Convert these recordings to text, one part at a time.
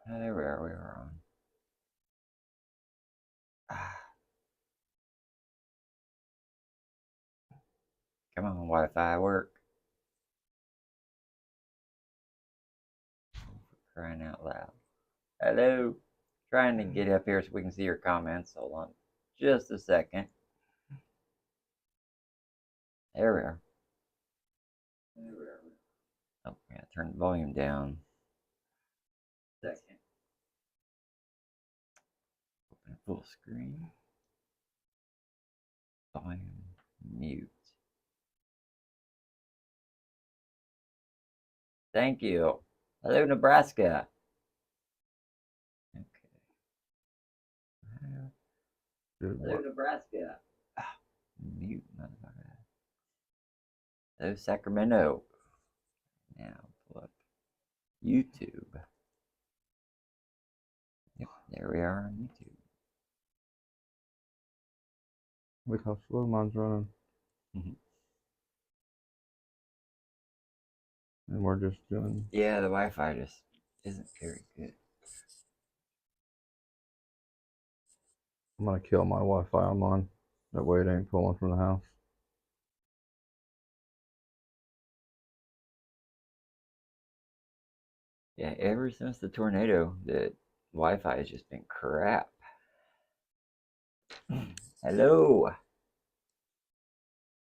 There we are. We are on. Come on, Wi-Fi, work. Crying out loud. Hello. Trying to get up here so we can see your comments. Hold on just a second. There we are. Oh, yeah, turn the volume down. Second. Open full screen. Volume mute. Thank you. Hello, Nebraska. Okay. Hello, Nebraska. Mute, motherfucker. Hello, Sacramento. Now, pull up YouTube. Yep, there we are on YouTube. Look how slow mine's running. And we're just doing... Yeah, the Wi-Fi just isn't very good. I'm gonna kill my Wi-Fi on mine. That way it ain't pulling from the house. Yeah, ever since the tornado, the Wi-Fi has just been crap. Hello.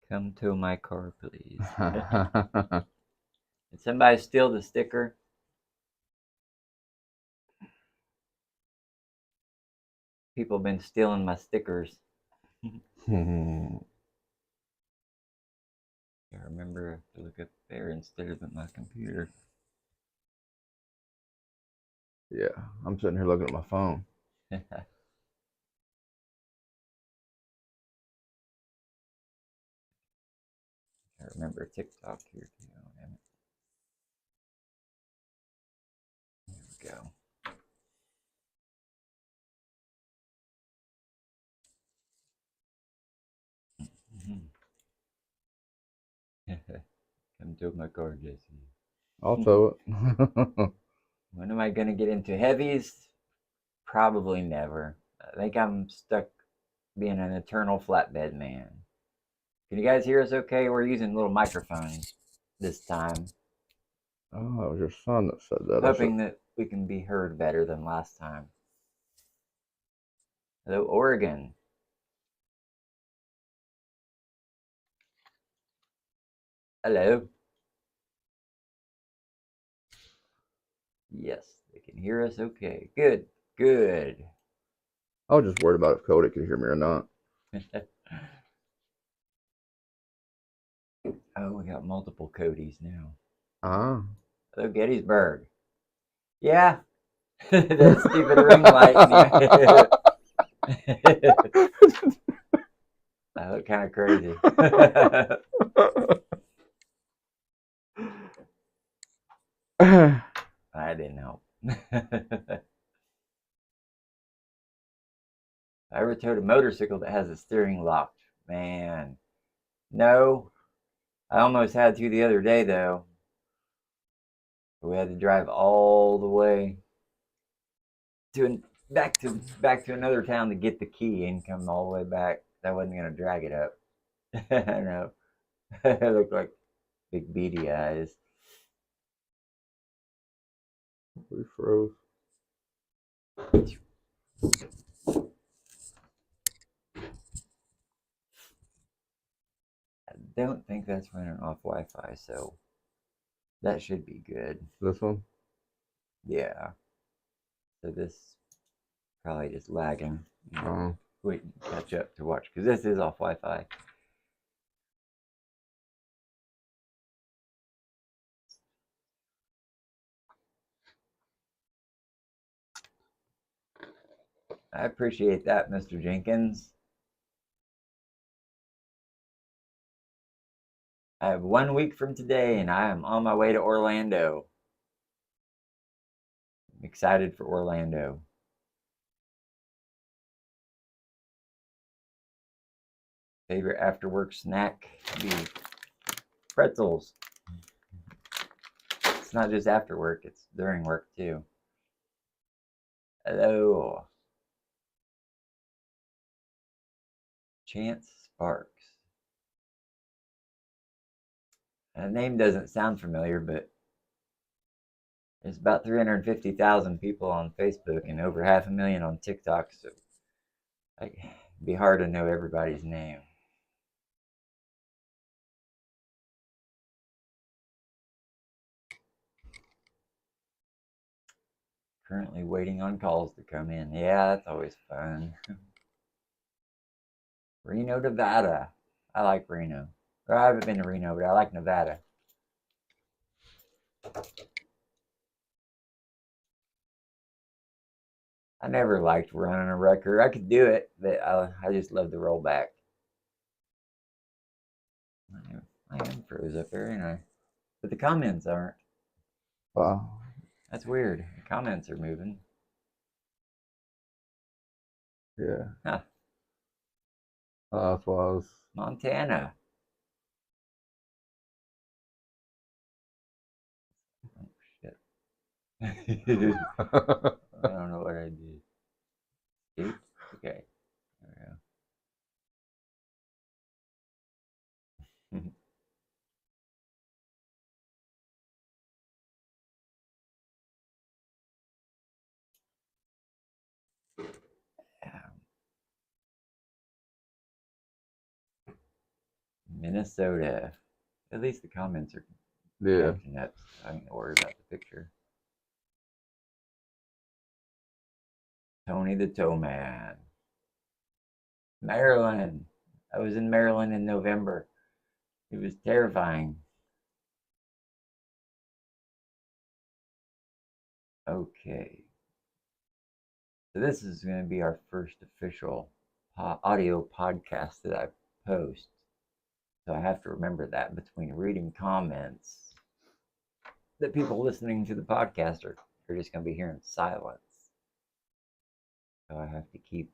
Come to my car, please. Did somebody steal the sticker? People have been stealing my stickers. I remember to look up there instead of at my computer. Yeah, I'm sitting here looking at my phone. I remember TikTok here too. Damn it. There we go. Come to my car, Jesse. I'll tow it. When am I gonna get into heavies? Probably never. I think I'm stuck being an eternal flatbed man. Can you guys hear us okay? We're using little microphones this time. Oh, it was your son that said that. Hoping that we can be heard better than last time. Hello, Oregon. Hello. Yes, they can hear us okay. Good, good. I was just worried about if Cody could hear me or not. Oh, we got multiple Codys now. Ah. Hello, Gettysburg. Yeah, that stupid ring light. I look kind of crazy. I didn't help. I ever towed a motorcycle that has a steering locked? Man, no. I almost had to the other day though. We had to drive all the way to back to another town to get the key and come all the way back. I wasn't gonna drag it up. I know. It looked like big beady eyes. We froze. I don't think that's running off Wi-Fi, so that should be good. This one? Yeah. So this probably just lagging. Wait, catch up to watch because this is off Wi-Fi. I appreciate that, Mr. Jenkins. I have 1 week from today, and I am on my way to Orlando. I'm excited for Orlando. Favorite after-work snack? Be pretzels. It's not just after work, it's during work too. Hello. Chance Sparks. That name doesn't sound familiar, but there's about 350,000 people on Facebook and over 500,000 on TikTok, so it'd be hard to know everybody's name. Currently waiting on calls to come in. Yeah, that's always fun. Reno, Nevada. I like Reno. Or I haven't been to Reno, but I like Nevada. I never liked running a record. I could do it, but I just love to roll back. I am froze up there, ain't I? But the comments aren't. Wow. That's weird. The comments are moving. Yeah. Huh. That's why I was. Montana. Oh, shit. I don't know what I did. Eight? Okay. There we go. Minnesota. At least the comments are Yeah. catching up. I don't worry about the picture. Tony the Toe Man. Maryland. I was in Maryland in November. It was terrifying. Okay. So this is going to be our first official audio podcast that I post. So I have to remember that between reading comments that people listening to the podcast are just going to be hearing silence. So I have to keep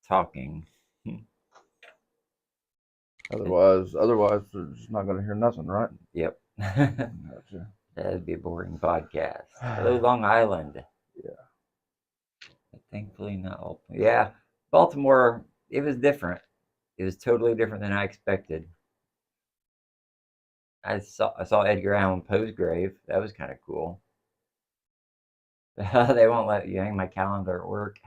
talking. Otherwise, they're just not gonna hear nothing, right? Yep. Gotcha. That'd be a boring podcast. Hello, Long Island. Yeah. Thankfully, not all. Yeah, Baltimore. It was different. It was totally different than I expected. I saw Edgar Allan Poe's grave. That was kind of cool. They won't let you hang my calendar at work.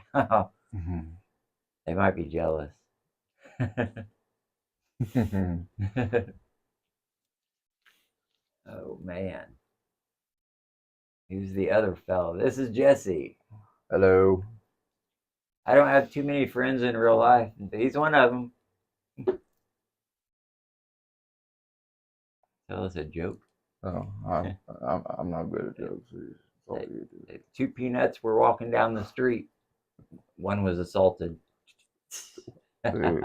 They might be jealous. Oh man, who's the other fellow? This is Jesse. Hello. I don't have too many friends in real life, but he's one of them. Tell us a joke. Oh, I'm not good at jokes. It's all you do. Two peanuts were walking down the street. One was assaulted. Dude,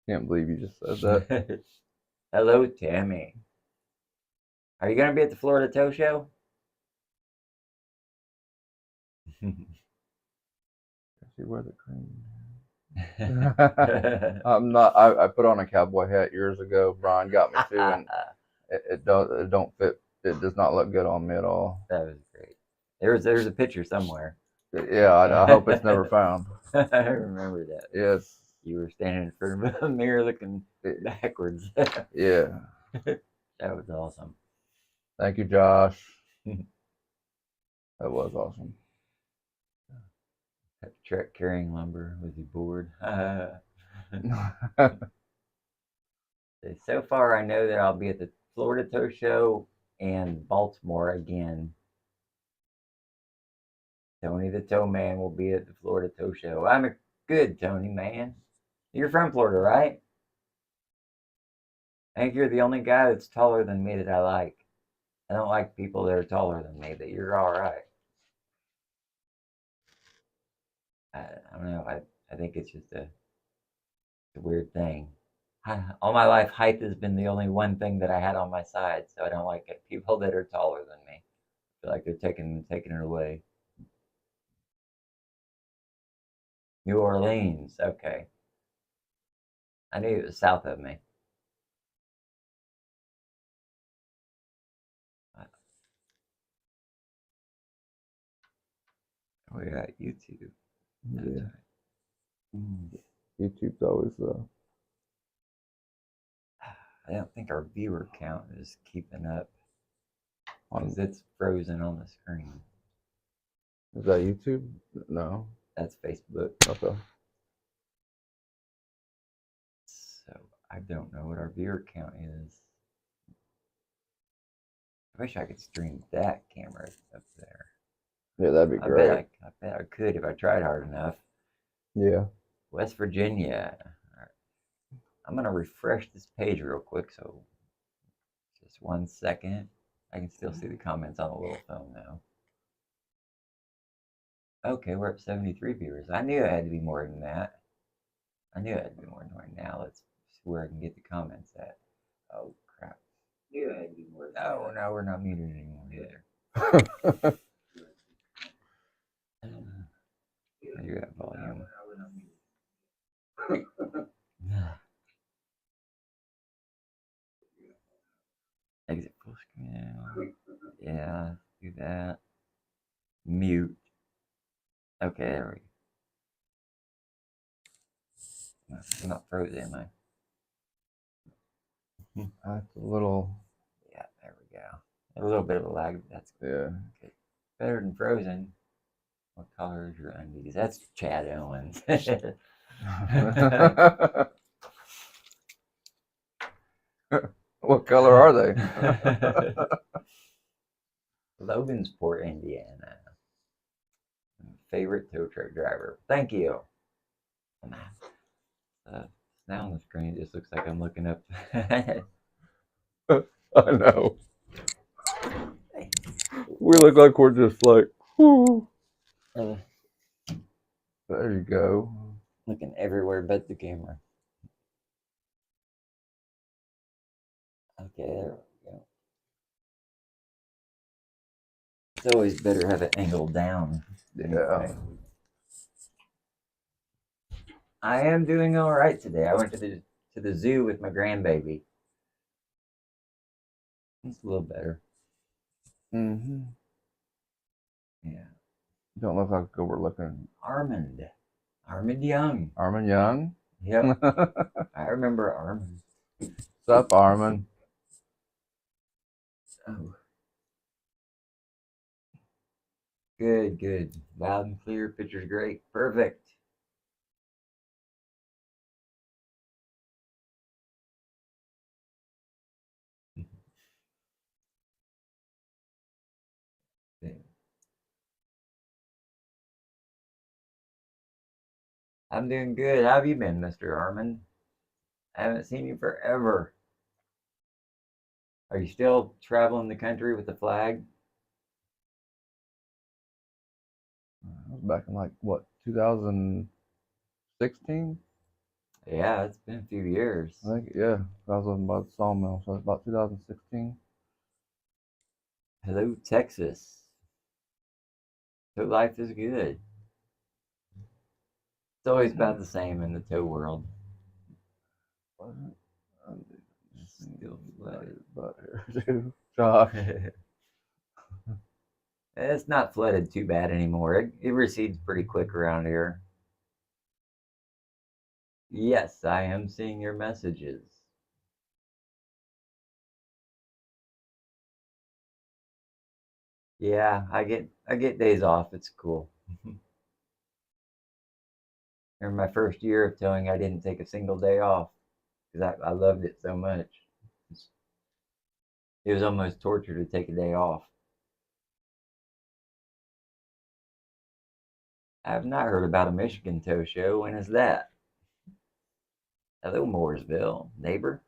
can't believe you just said that. Hello, Tammy. Are you going to be at the Florida Toe Show? See where the cream. I'm not. I put on a cowboy hat years ago. Brian got me too, and it don't fit. It does not look good on me at all. That was great. There's a picture somewhere. Yeah, I hope it's never found. I remember that. Yes. You were standing in front of a mirror looking backwards. Yeah. That was awesome. Thank you, Josh. That was awesome. Truck carrying lumber. Was he bored? So far, I know that I'll be at the Florida Toe Show and Baltimore again. Tony the Toe Man will be at the Florida Toe Show. I'm a good Tony, man. You're from Florida, right? I think you're the only guy that's taller than me that I like. I don't like people that are taller than me, but you're all right. I don't know. I think it's just a weird thing. All my life, height has been the only one thing that I had on my side, so I don't like it. People that are taller than me. I feel like they're taking it away. New Orleans, okay. I knew it was south of me. Oh yeah, YouTube. That's Yeah. right. YouTube's always I don't think our viewer count is keeping up on. because it's frozen on the screen. Is that YouTube? No. That's Facebook. Okay. So I don't know what our viewer count is. I wish I could stream that camera up there. Yeah, that'd be I great. bet I could if I tried hard enough. Yeah. West Virginia. All right. I'm gonna refresh this page real quick, so just 1 second. I can still see the comments on the little phone now. Okay, we're at 73 viewers. I knew it had to be more than that. I knew it had to be more than that. Now let's see where I can get the comments at. Oh crap. Knew it had to be more than that. Oh no, we're not muted anymore either. You got volume. Exit full screen. Yeah, do that. Mute. Okay, there we go. I'm not frozen, am I? That's a little. Yeah, there we go. A little bit of a lag, but that's Yeah. good. Better than frozen. What color is your undies? That's Chad Owens. What color are they? Logansport, Indiana. Favorite tow truck driver. Thank you. Now on the screen, it just looks like I'm looking up. I know. We look like we're just like, whoo. There you go. Looking everywhere but the camera. Okay, there we go. It's always better to have it angled down. Anyway. I am doing all right today. I went to the zoo with my grandbaby. It's a little better. Mm-hmm. Yeah. You don't look like overlooking. Armand Young. Armand Young? Yep. I remember Armand. What's up, Armand? Oh. Good, good. Loud and clear. Picture's great. Perfect. I'm doing good. How have you been, Mr. Armand? I haven't seen you forever. Are you still traveling the country with the flag? That was back in like, what, 2016? Yeah, it's been a few years. I think, yeah. I was living by the sawmill, so about 2016. Hello, Texas. So life is good. It's always about the same in the tow world. Still flooded. But here too. Josh. It's not flooded too bad anymore. It recedes pretty quick around here. Yes, I am seeing your messages. Yeah, I get days off. It's cool. In my first year of towing, I didn't take a single day off because I loved it so much. It was almost torture to take a day off. I have not heard about a Michigan tow show. When is that? Hello, Mooresville, neighbor.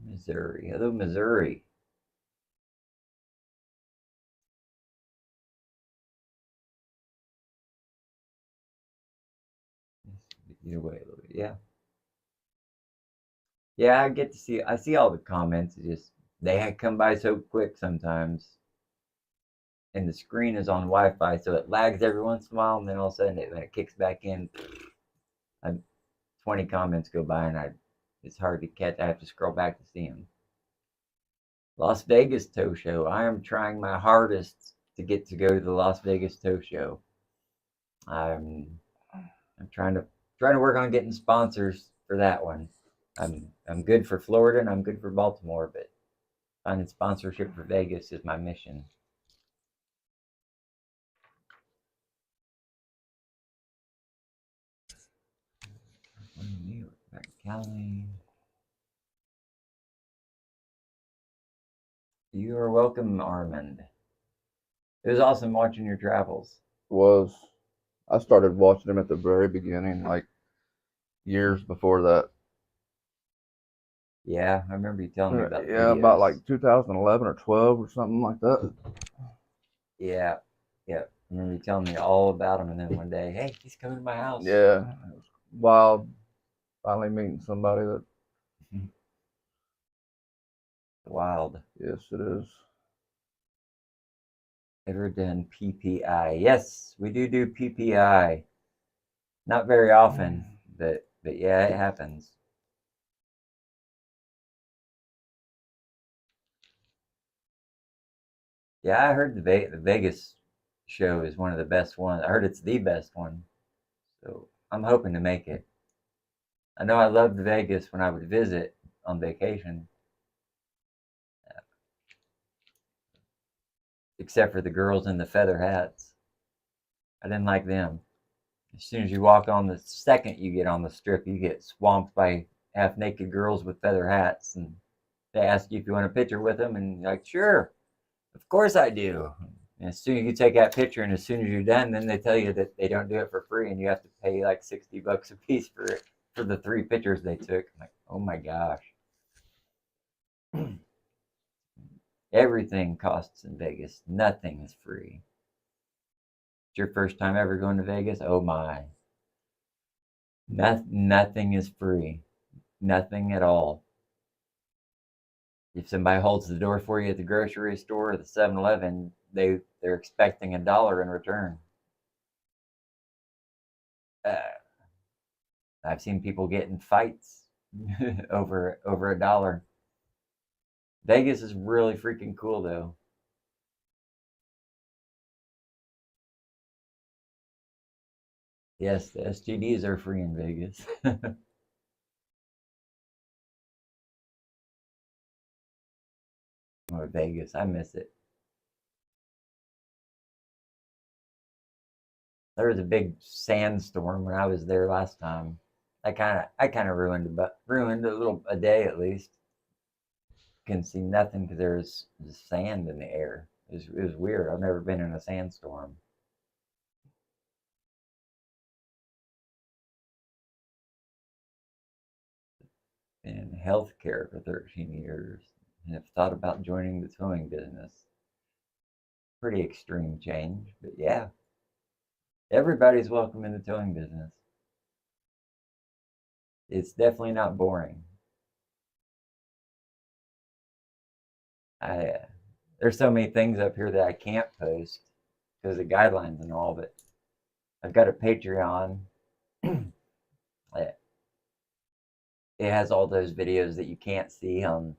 Missouri. Hello, Missouri. Get away a little bit. Yeah. Yeah, I see all the comments. It just they come by so quick sometimes. And the screen is on Wi-Fi, so it lags every once in a while, and then all of a sudden when it kicks back in, 20 comments go by and it's hard to catch. I have to scroll back to see them. Las Vegas Tow Show. I am trying my hardest to get to go to the Las Vegas Tow Show. I'm trying to work on getting sponsors for that one. I'm good for Florida and I'm good for Baltimore, but finding sponsorship for Vegas is my mission. New York, back to Cali. You are welcome, Armand. It was awesome watching your travels. I started watching them at the very beginning, like years before that. Yeah, I remember you telling me about Yeah, videos. about like 2011 or 12 or something like that. Yeah. I remember you telling me all about him, and then one day, hey, he's coming to my house. Yeah, it was wild. Finally meeting somebody that. Wild. Yes, it is. Ever done PPI? Yes, we do PPI. Not very often, but yeah, it happens. Yeah, I heard the Vegas show is one of the best ones. I heard it's the best one. So I'm hoping to make it. I know I loved Vegas when I would visit on vacation. Except for the girls in the feather hats. I didn't like them. As soon as you walk on the second you get on the strip, you get swamped by half-naked girls with feather hats, and they ask you if you want a picture with them, and you're like, sure, of course I do. And as soon as you take that picture, and as soon as you're done, then they tell you that they don't do it for free, and you have to pay like $60 a piece for it, for the 3 pictures they took. I'm like, oh my gosh. Everything costs in Vegas. Nothing is free. It's your first time ever going to Vegas? Oh my. Nothing is free. Nothing at all. If somebody holds the door for you at the grocery store or the 7-Eleven, they're expecting $1 in return. I've seen people get in fights over $1. Vegas is really freaking cool though. Yes, the STDs are free in Vegas. Oh, Vegas, I miss it. There was a big sandstorm when I was there last time. I kind of ruined a day at least. Can see nothing because there's sand in the air. It was weird. I've never been in a sandstorm. Been in healthcare for 13 years and have thought about joining the towing business. Pretty extreme change, but yeah. Everybody's welcome in the towing business. It's definitely not boring. There's so many things up here that I can't post because of guidelines and all, but I've got a Patreon. It has all those videos that you can't see on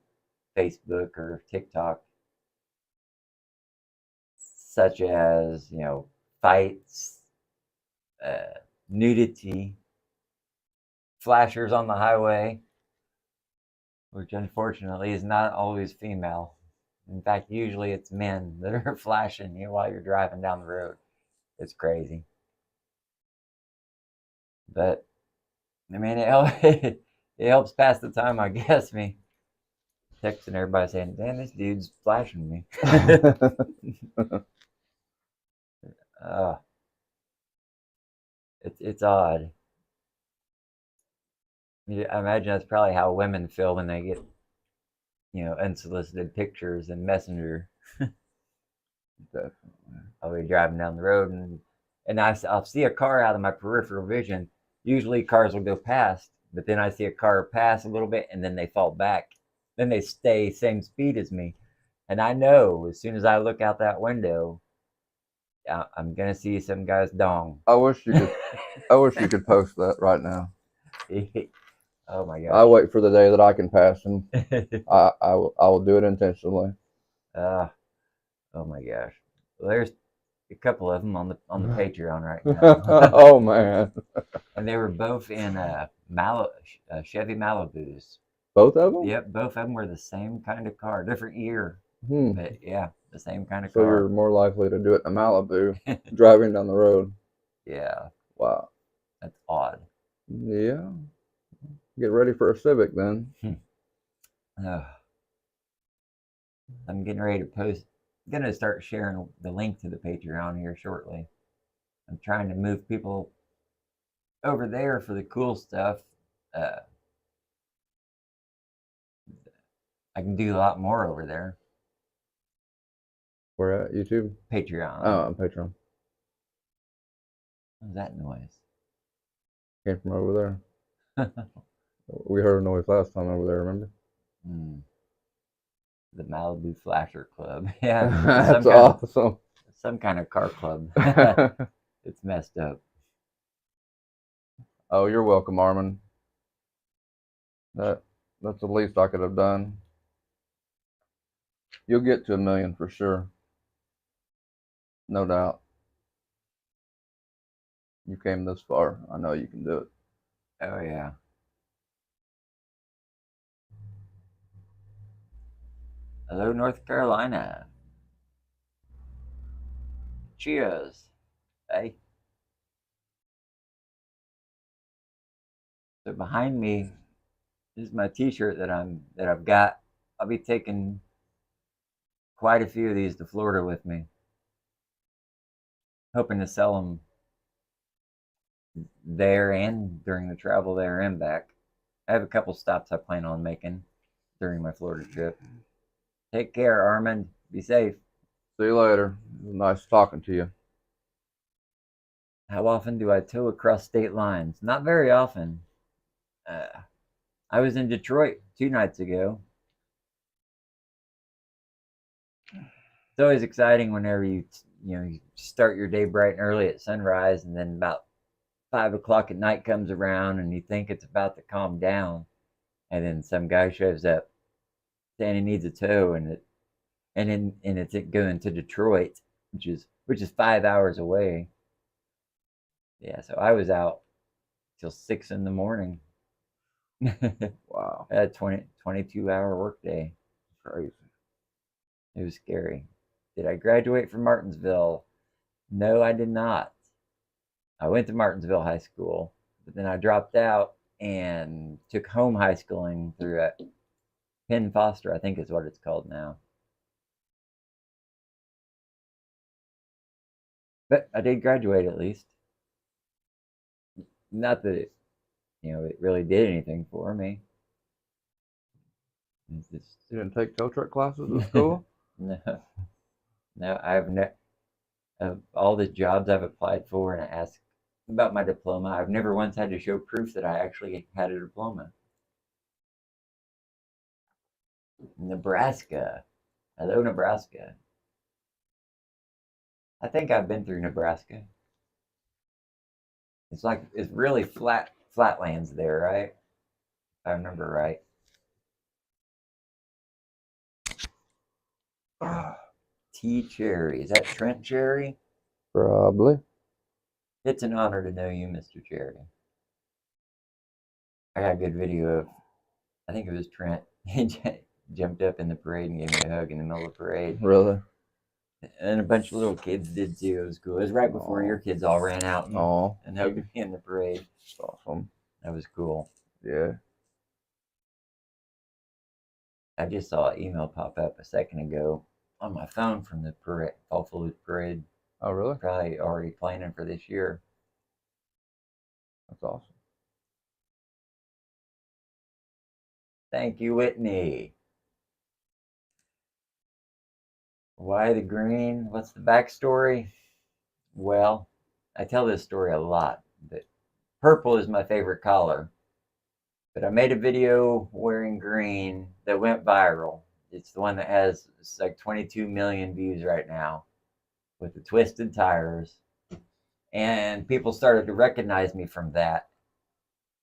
Facebook or TikTok, such as, fights, nudity, flashers on the highway, which unfortunately is not always female. In fact, usually it's men that are flashing you while you're driving down the road. It's crazy. But, I mean, it helps pass the time, I guess, me texting everybody saying, damn, this dude's flashing me. It's odd. I imagine that's probably how women feel when they get, unsolicited pictures in Messenger. Definitely. I'll be driving down the road and I'll see a car out of my peripheral vision. Usually cars will go past, but then I see a car pass a little bit and then they fall back. Then they stay same speed as me. And I know as soon as I look out that window, I'm gonna see some guy's dong. I wish you could post that right now. Oh my I gosh. wait for the day that I can pass him. I will do it intentionally. uh, oh my gosh. Well, there's a couple of them on the Patreon right now. Oh man, And they were both in Chevy Malibus. both of them. Yep, both of them were the same kind of car, different year, Hmm. but yeah, the same kind of So you're car. more likely to do it in a Malibu, driving down the road. Yeah, Wow. that's odd. Yeah. Get ready for a Civic then. Ugh. I'm getting ready to post. Gonna start sharing the link to the Patreon here shortly. I'm trying to move people over there for the cool stuff. Uh, I can do a lot more over there. We're at YouTube. Patreon. Oh, on Patreon. What was that noise? Came from over there. We heard a noise last time over there. Remember? The Malibu Flasher Club. Yeah, That's awesome. Some kind of car club. It's messed up. Oh, you're welcome, Armin. That's the least I could have done. You'll get to 1 million for sure. No doubt. You came this far. I know you can do it. Oh yeah. Hello, North Carolina. Cheers. Hey. So behind me is my T-shirt that I've got. I'll be taking quite a few of these to Florida with me, hoping to sell them there and during the travel there and back. I have a couple stops I plan on making during my Florida trip. Take care, Armand. Be safe. See you later. It was nice talking to you. How often do I tow across state lines? Not very often. I was in Detroit 2 nights ago. It's always exciting whenever you start your day bright and early at sunrise, and then about 5 o'clock at night comes around, and you think it's about to calm down, and then some guy shows up saying he needs a tow, and it's going to Detroit, which is 5 hours away. Yeah, so I was out till 6 in the morning. Wow. I had a 22-hour workday. Crazy. It was scary. Did I graduate from Martinsville? No, I did not. I went to Martinsville High School, but then I dropped out and took home high schooling through Penn Foster, I think is what it's called now. But I did graduate at least. Not that it really did anything for me. It's just, You didn't take tow truck classes at school? no, no. I've all the jobs I've applied for and asked about my diploma, I've never once had to show proof that I actually had a diploma. Nebraska. Hello, Nebraska. I think I've been through Nebraska. It's really flatlands there, right? If I remember right. T. Cherry. Is that Trent Cherry? Probably. It's an honor to know you, Mr. Cherry. I got a good video of, I think it was Trent. He jumped up in the parade and gave me a hug in the middle of the parade. Really? And a bunch of little kids did too. It was cool. It was right before your kids all ran out and hugged me in the parade. That's awesome. That was cool. Yeah. I just saw an email pop up a second ago on my phone from the parade, Fall Fools Parade. Oh, really? Probably already planning for this year. That's awesome. Thank you, Whitney. Why the green? What's the backstory? Well, I tell this story a lot, but purple is my favorite color. But I made a video wearing green that went viral. It's the one that has like 22 million views right now with the twisted tires. And people started to recognize me from that.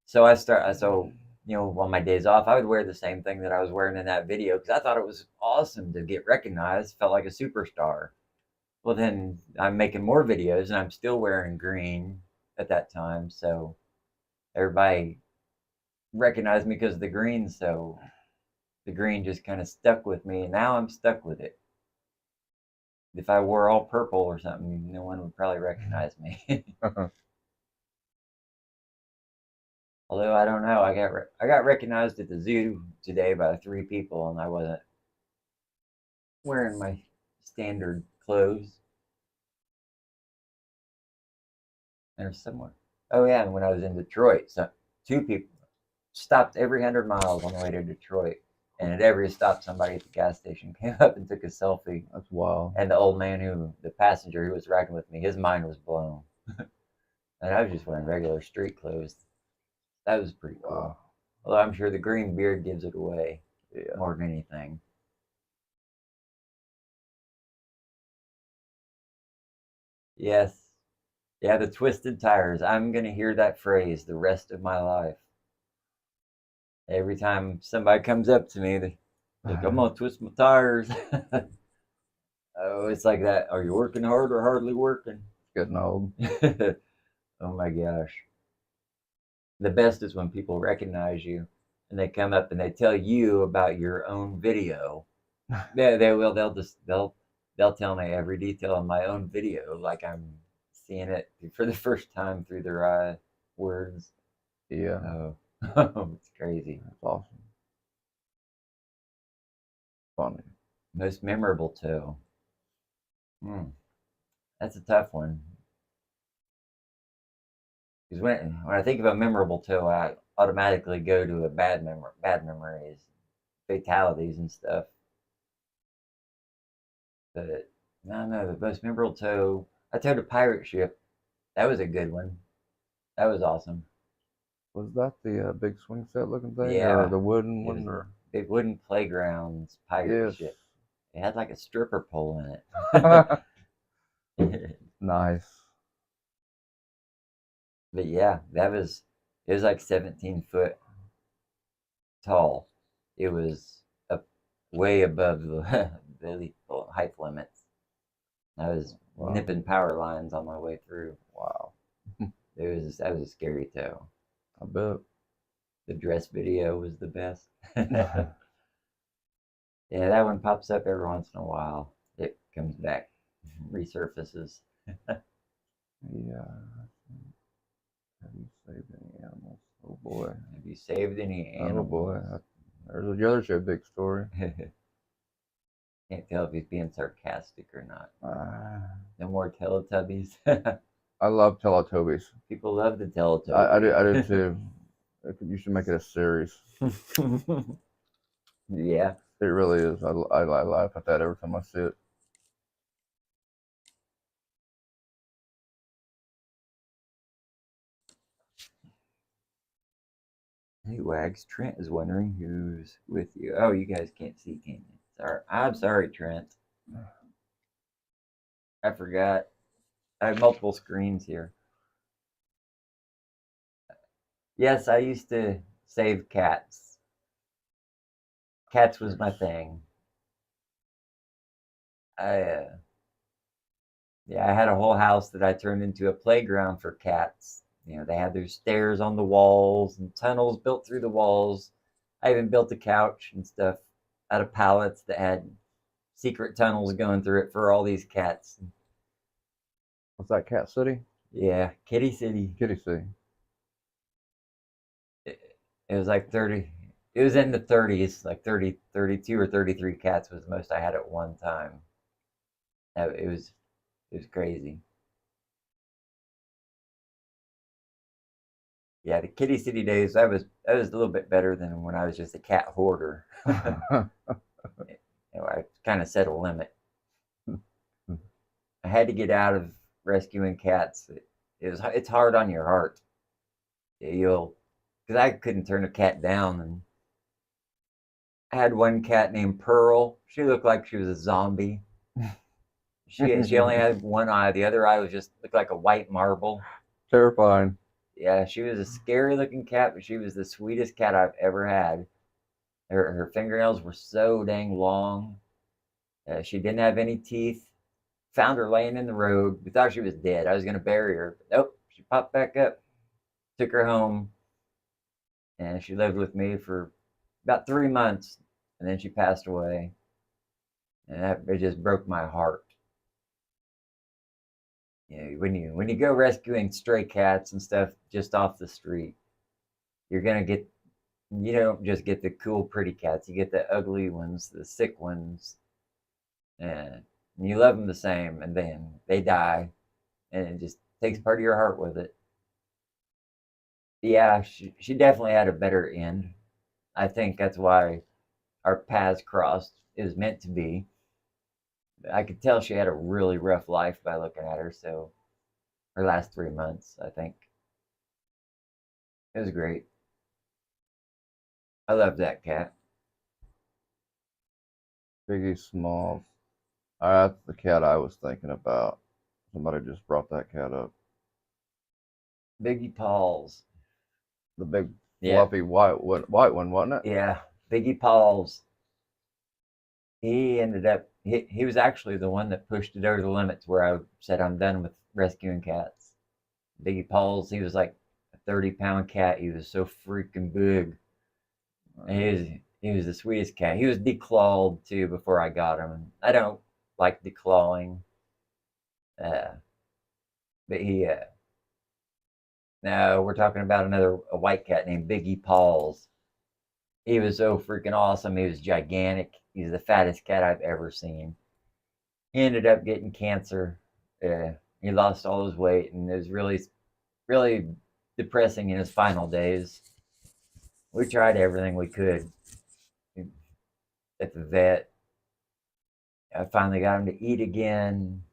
So you know, on my days off, I would wear the same thing that I was wearing in that video because I thought it was awesome to get recognized. Felt like a superstar. Well, then I'm making more videos and I'm still wearing green at that time. So everybody recognized me because of the green. So the green just kind of stuck with me. And now I'm stuck with it. If I wore all purple or something, no one would probably recognize me. Although I don't know, I got recognized at the zoo today by 3 people, and I wasn't wearing my standard clothes. There's someone. Oh yeah, and when I was in Detroit, so 2 people stopped every 100 miles on the way to Detroit, and at every stop, somebody at the gas station came up and took a selfie. That's wild. And the old man the passenger who was riding with me, his mind was blown. And I was just wearing regular street clothes. That was pretty cool. Wow. Although I'm sure the green beard gives it away Yeah. more than anything. Yes. Yeah, the twisted tires. I'm going to hear that phrase the rest of my life. Every time somebody comes up to me, they're like, I'm going to twist my tires. Oh, it's like that. Are you working hard or hardly working? Getting old. Oh my gosh. The best is when people recognize you and they come up and they tell you about your own video. They will. They'll tell me every detail on my own video, like I'm seeing it for the first time through their words. Yeah. Oh, it's crazy. That's awesome. Funny. Most memorable too. That's a tough one. Because when I think of a memorable toe, I automatically go to bad memories, fatalities and stuff. But no, no, the most memorable toe. I towed a pirate ship. That was a good one. That was awesome. Was that the big swing set looking thing, Yeah. or the wooden It one, was or? big wooden playgrounds pirate Yes. ship. It had like a stripper pole in it. Nice. But yeah, it was like 17 foot tall. It was up way above the lethal height limits. I was Wow. nipping power lines on my way through. Wow. That was a scary toe. I bet. The dress video was the best. Yeah, that one pops up every once in a while. It comes back, resurfaces. Yeah. Have you saved any animals? Oh boy. Have you saved any Oh animals? boy. There's the other big story. Can't tell if he's being sarcastic or not. Ah. No more Teletubbies. I love Teletubbies. People love the Teletubbies. I did too. You should make it a series. Yeah. It really is. I laugh at that every time I see it. Hey Wags, Trent is wondering who's with you. Oh, you guys can't see, can you? Sorry. I'm sorry, Trent. I forgot. I have multiple screens here. Yes, I used to save cats. Cats was my thing. Yeah, I had a whole house that I turned into a playground for cats. You know, they had their stairs on the walls and tunnels built through the walls. I even built a couch and stuff out of pallets that had secret tunnels going through it for all these cats. What's that? Cat City? Yeah, Kitty City. Kitty City. It was like 30. It was in the 30s, like 30, 32 or 33 cats was the most I had at one time. It was crazy. Yeah, the Kitty City days, that was a little bit better than when I was just a cat hoarder. You know, I kind of set a limit. I had to get out of rescuing cats. It's hard on your heart. Because I couldn't turn a cat down, and I had one cat named Pearl. She looked like she was a zombie. She only had one eye. The other eye was just looked like a white marble. Terrifying. Yeah, she was a scary looking cat, but she was the sweetest cat I've ever had. Her fingernails were so dang long. She didn't have any teeth. Found her laying in the road. We thought she was dead. I was going to bury her. But nope, she popped back up. Took her home, and she lived with me for about 3 months, and then she passed away. And it just broke my heart. When you go rescuing stray cats and stuff just off the street, you're gonna get you don't just get the cool, pretty cats. You get the ugly ones, the sick ones, and you love them the same, and then they die, and it just takes part of your heart with it. Yeah, she definitely had a better end. I think that's why our paths crossed. It was meant to be. I could tell she had a really rough life by looking at her. So her last 3 months, I think, it was great. I love that cat. Biggie Smalls. That's the cat I was thinking about. Somebody just brought that cat up. Biggie Pauls. The big Yeah, fluffy white one, wasn't it? yeah. Biggie Pauls. He ended up. He was actually the one that pushed it over the limits where I said I'm done with rescuing cats. Biggie Pauls. He was like a 30-pound cat. He was so freaking big. He was the sweetest cat. He was declawed too before I got him. I don't like declawing, uh, but he. No, we're talking about a white cat named Biggie Pauls. He was so freaking awesome. He was gigantic. He's the fattest cat I've ever seen. He ended up getting cancer. He lost all his weight, and it was really, really depressing in his final days. We tried everything we could at the vet. I finally got him to eat again.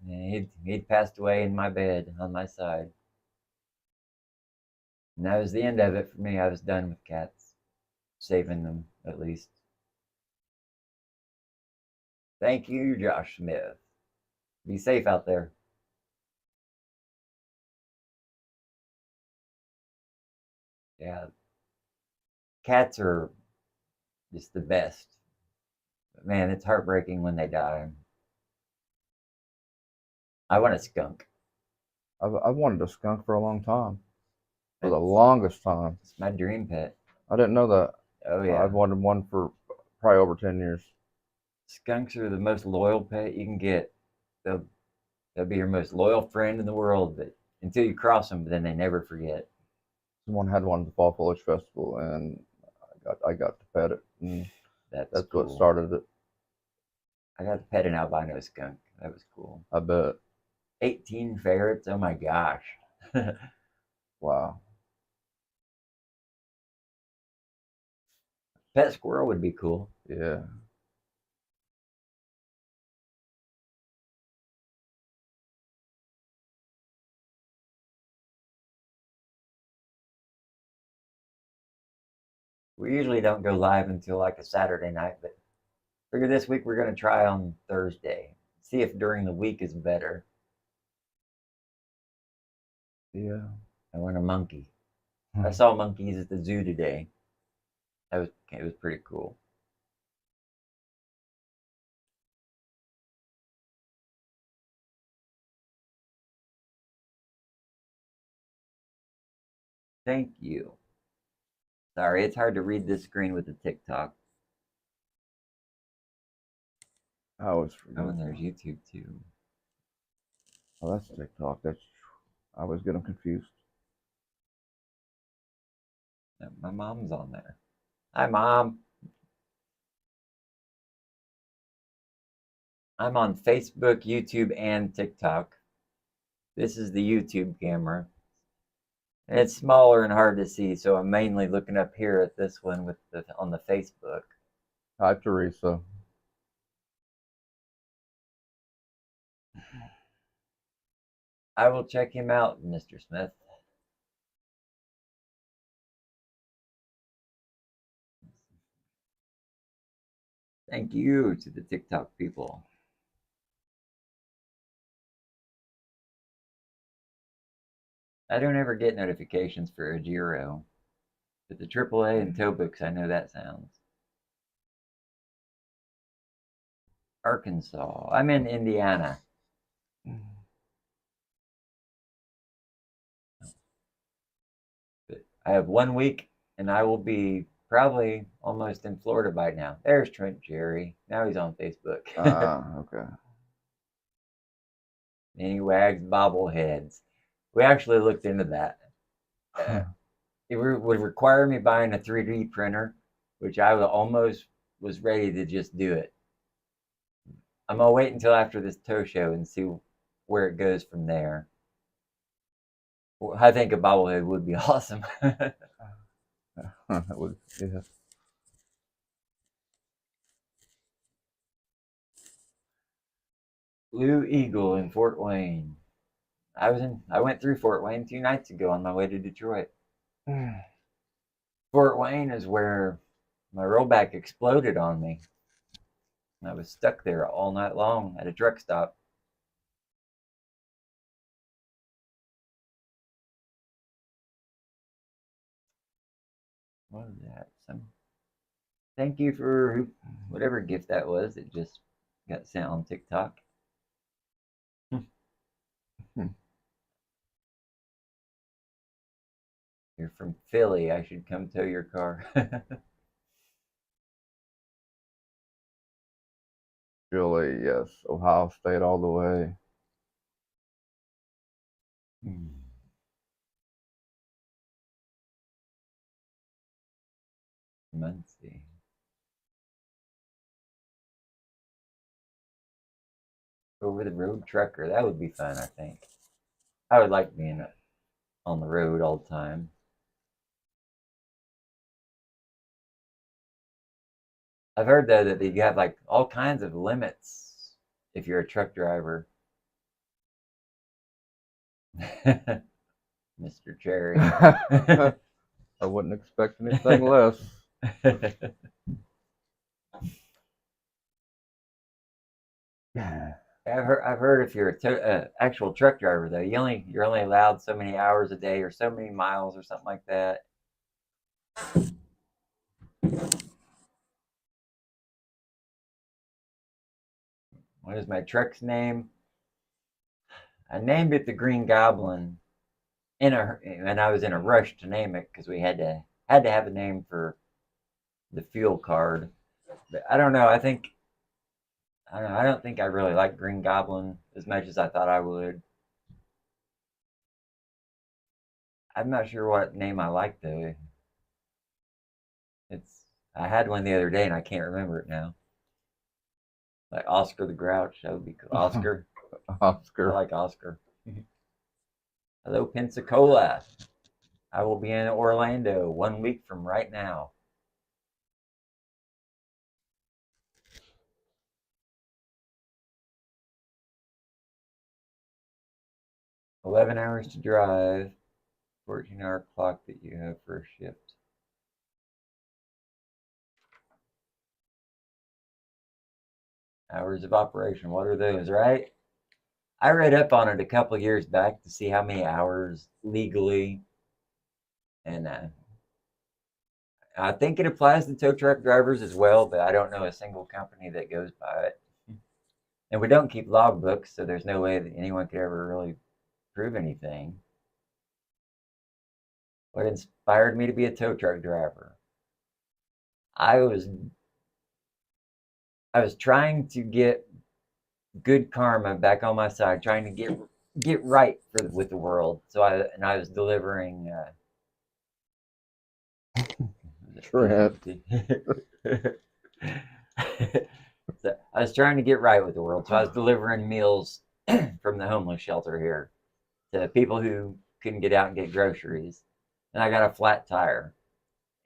He'd passed away in my bed on my side. And that was the end of it for me. I was done with cats, saving them at least. Thank you, Josh Smith. Be safe out there. Yeah, cats are just the best. But man, it's heartbreaking when they die. I want a skunk. I've wanted a skunk for a long time. For the It's, longest time. it's my dream pet. I didn't know that. Oh yeah, I've wanted one for probably over 10 years. skunks are the most loyal pet you can get. They'll they'll be your most loyal friend in the world, but until you cross them, then they never forget. Someone had one at the Fall Foliage Festival, and I got to pet it, and That's that's what cool. started it. I got to pet an albino skunk. That was cool. I bet. 18 ferrets. Oh my gosh. Wow. Pet squirrel would be cool. Yeah. We usually don't go live until like a Saturday night, but figure this week we're going to try on Thursday. See if during the week is better. Yeah. I want a monkey. I saw monkeys at the zoo today. It was pretty cool. Thank you. Sorry, it's hard to read this screen with the TikTok. I always Oh, forget. and there's YouTube too. Oh, that's TikTok. I always get them confused. My mom's on there. Hi, Mom. I'm on Facebook, YouTube, and TikTok. This is the YouTube camera. And it's smaller and hard to see, so I'm mainly looking up here at this one on the Facebook. Hi, Teresa. I will check him out, Mr. Smith. Thank you to the TikTok people. I don't ever get notifications for a Giro. But the AAA and tow books, I know that sounds. Arkansas. I'm in Indiana. But I have 1 week, and I will be probably almost in Florida by now. There's Trent Jerry. Now he's on Facebook. Okay. And he wags bobbleheads. We actually looked into that. It would require me buying a 3D printer, which I almost was ready to just do it. I'm gonna wait until after this tow show and see where it goes from there. I think a bobblehead would be awesome. That would, yeah. Blue Eagle in Fort Wayne. I went through Fort Wayne 2 nights ago on my way to Detroit. Fort Wayne is where my rollback exploded on me. I was stuck there all night long at a truck stop. What was that? Thank you for whatever gift that was. It just got sent on TikTok. You're from Philly. I should come tow your car. Philly, yes. Ohio State all the way. Muncie. Over the road trucker. That would be fun, I think. I would like being on the road all the time. I've heard though that you have like all kinds of limits if you're a truck driver. Mr. Cherry. I wouldn't expect anything less. I've heard if you're a actual truck driver though, you're only allowed so many hours a day or so many miles or something like that. What is my truck's name? I named it the Green Goblin and I was in a rush to name it because we had to have a name for the fuel card. But I don't know. I don't think I really like Green Goblin as much as I thought I would. I'm not sure what name I like though. I had one the other day and I can't remember it now. Like Oscar the Grouch, that would be cool. Oscar. Oscar. I like Oscar. Hello, Pensacola. I will be in Orlando 1 week from right now. $11 hours to drive, 14-hour clock that you have for a shift. Hours of operation, what are those, right? I read up on it a couple years back to see how many hours legally, and I think it applies to tow truck drivers as well, but I don't know a single company that goes by it. And we don't keep logbooks, so there's no way that anyone could ever really prove anything. What inspired me to be a tow truck driver? I was trying to get good karma back on my side, trying to get right with the world. So I was delivering. Trent. So I was trying to get right with the world, so I was delivering meals from the homeless shelter here to people who couldn't get out and get groceries. And I got a flat tire,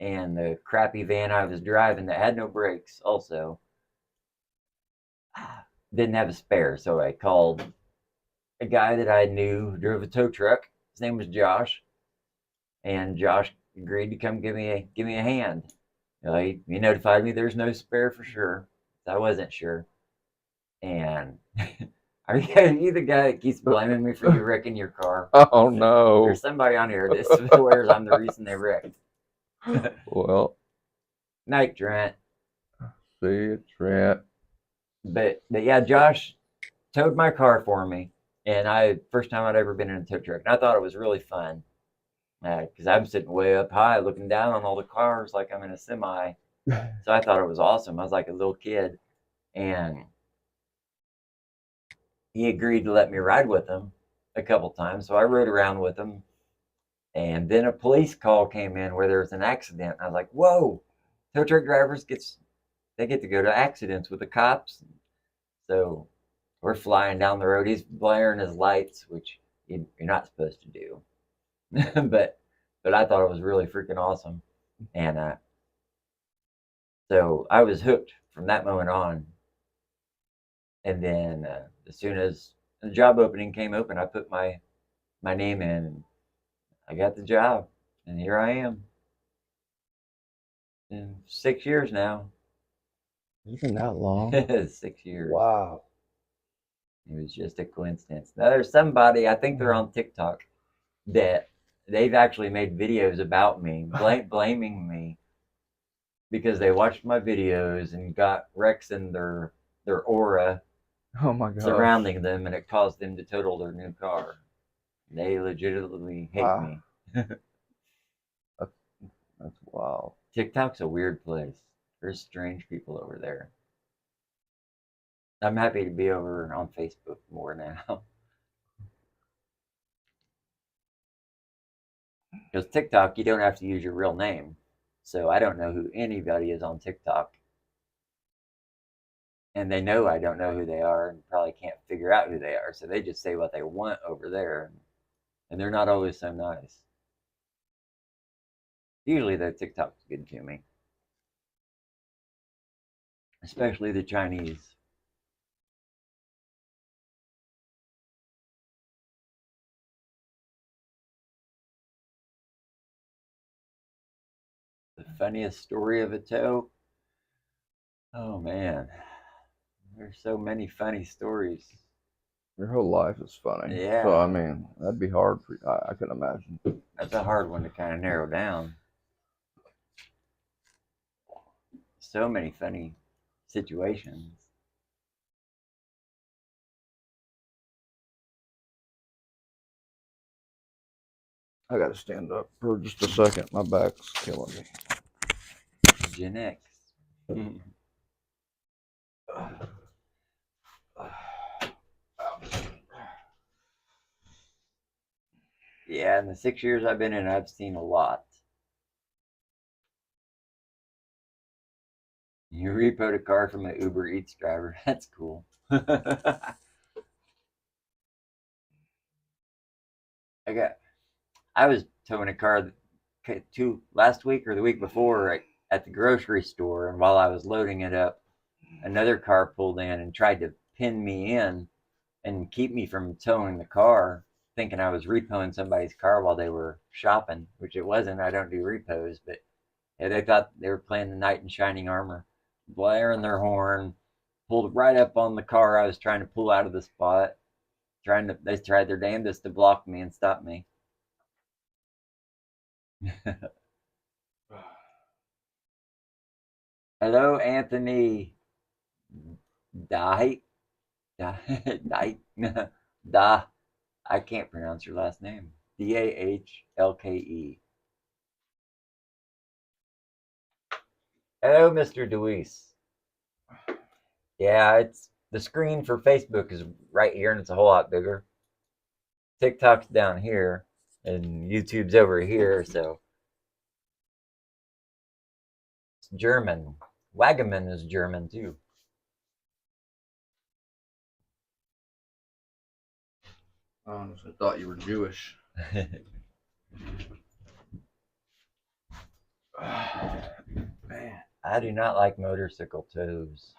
and the crappy van I was driving that had no brakes also didn't have a spare, so I called a guy that I knew who drove a tow truck. His name was Josh, and Josh agreed to come give me a hand. He notified me there's no spare for sure. So I wasn't sure, and Are you the guy that keeps blaming me for you wrecking your car? Oh no. There's somebody on here that swears I'm the reason they wrecked. Well, Night, Trent. see you, Trent. But yeah, Josh towed my car for me, and first time I'd ever been in a tow truck, and I thought it was really fun because I'm sitting way up high looking down on all the cars like I'm in a semi. So I thought it was awesome. I was like a little kid, and he agreed to let me ride with him a couple times. So I rode around with him, and then a police call came in where there was an accident. I was like, "Whoa!" Tow truck drivers get to go to accidents with the cops. So we're flying down the road. He's blaring his lights, which you're not supposed to do. but I thought it was really freaking awesome, and so I was hooked from that moment on. And then as soon as the job opening came open, I put my name in, and I got the job, and here I am. In 6 years now. It's been that long. 6 years. Wow. It was just a coincidence. Now there's somebody, I think they're on TikTok, that they've actually made videos about me, blaming me because they watched my videos and got wrecks in their aura Oh my god. surrounding them, and it caused them to total their new car. They legitimately hate me. That's wild. TikTok's a weird place. There's strange people over there. I'm happy to be over on Facebook more now. Because TikTok, you don't have to use your real name. So I don't know who anybody is on TikTok. And they know I don't know who they are and probably can't figure out who they are. So they just say what they want over there. And they're not always so nice. Usually, though, TikTok's good to me. Especially the Chinese. The funniest story of a tow? Oh, man. There's so many funny stories. Your whole life is funny. Yeah. So I mean, that'd be hard for you. I can imagine. That's a hard one to kind of narrow down. So many funny situations. I gotta stand up for just a second. My back's killing me. Gen X. Yeah, in the 6 years I've been in, I've seen a lot. You repoed a car from an Uber Eats driver. That's cool. I was towing a car last week or the week before at the grocery store, and while I was loading it up, another car pulled in and tried to pin me in and keep me from towing the car, thinking I was repoing somebody's car while they were shopping, which it wasn't. I don't do repos, but yeah, they thought they were playing the knight in shining armor, blaring their horn, pulled right up on the car I was trying to pull out of the spot. They tried their damnedest to block me and stop me. Hello, Anthony. Dahite. Dahite. Da. I can't pronounce your last name. Dahlke. Hello, Mr. Deweese. Yeah, it's the screen for Facebook is right here, and it's a whole lot bigger. TikTok's down here, and YouTube's over here, so it's German. Wagaman is German too. I honestly thought you were Jewish. Man, I do not like motorcycle tows.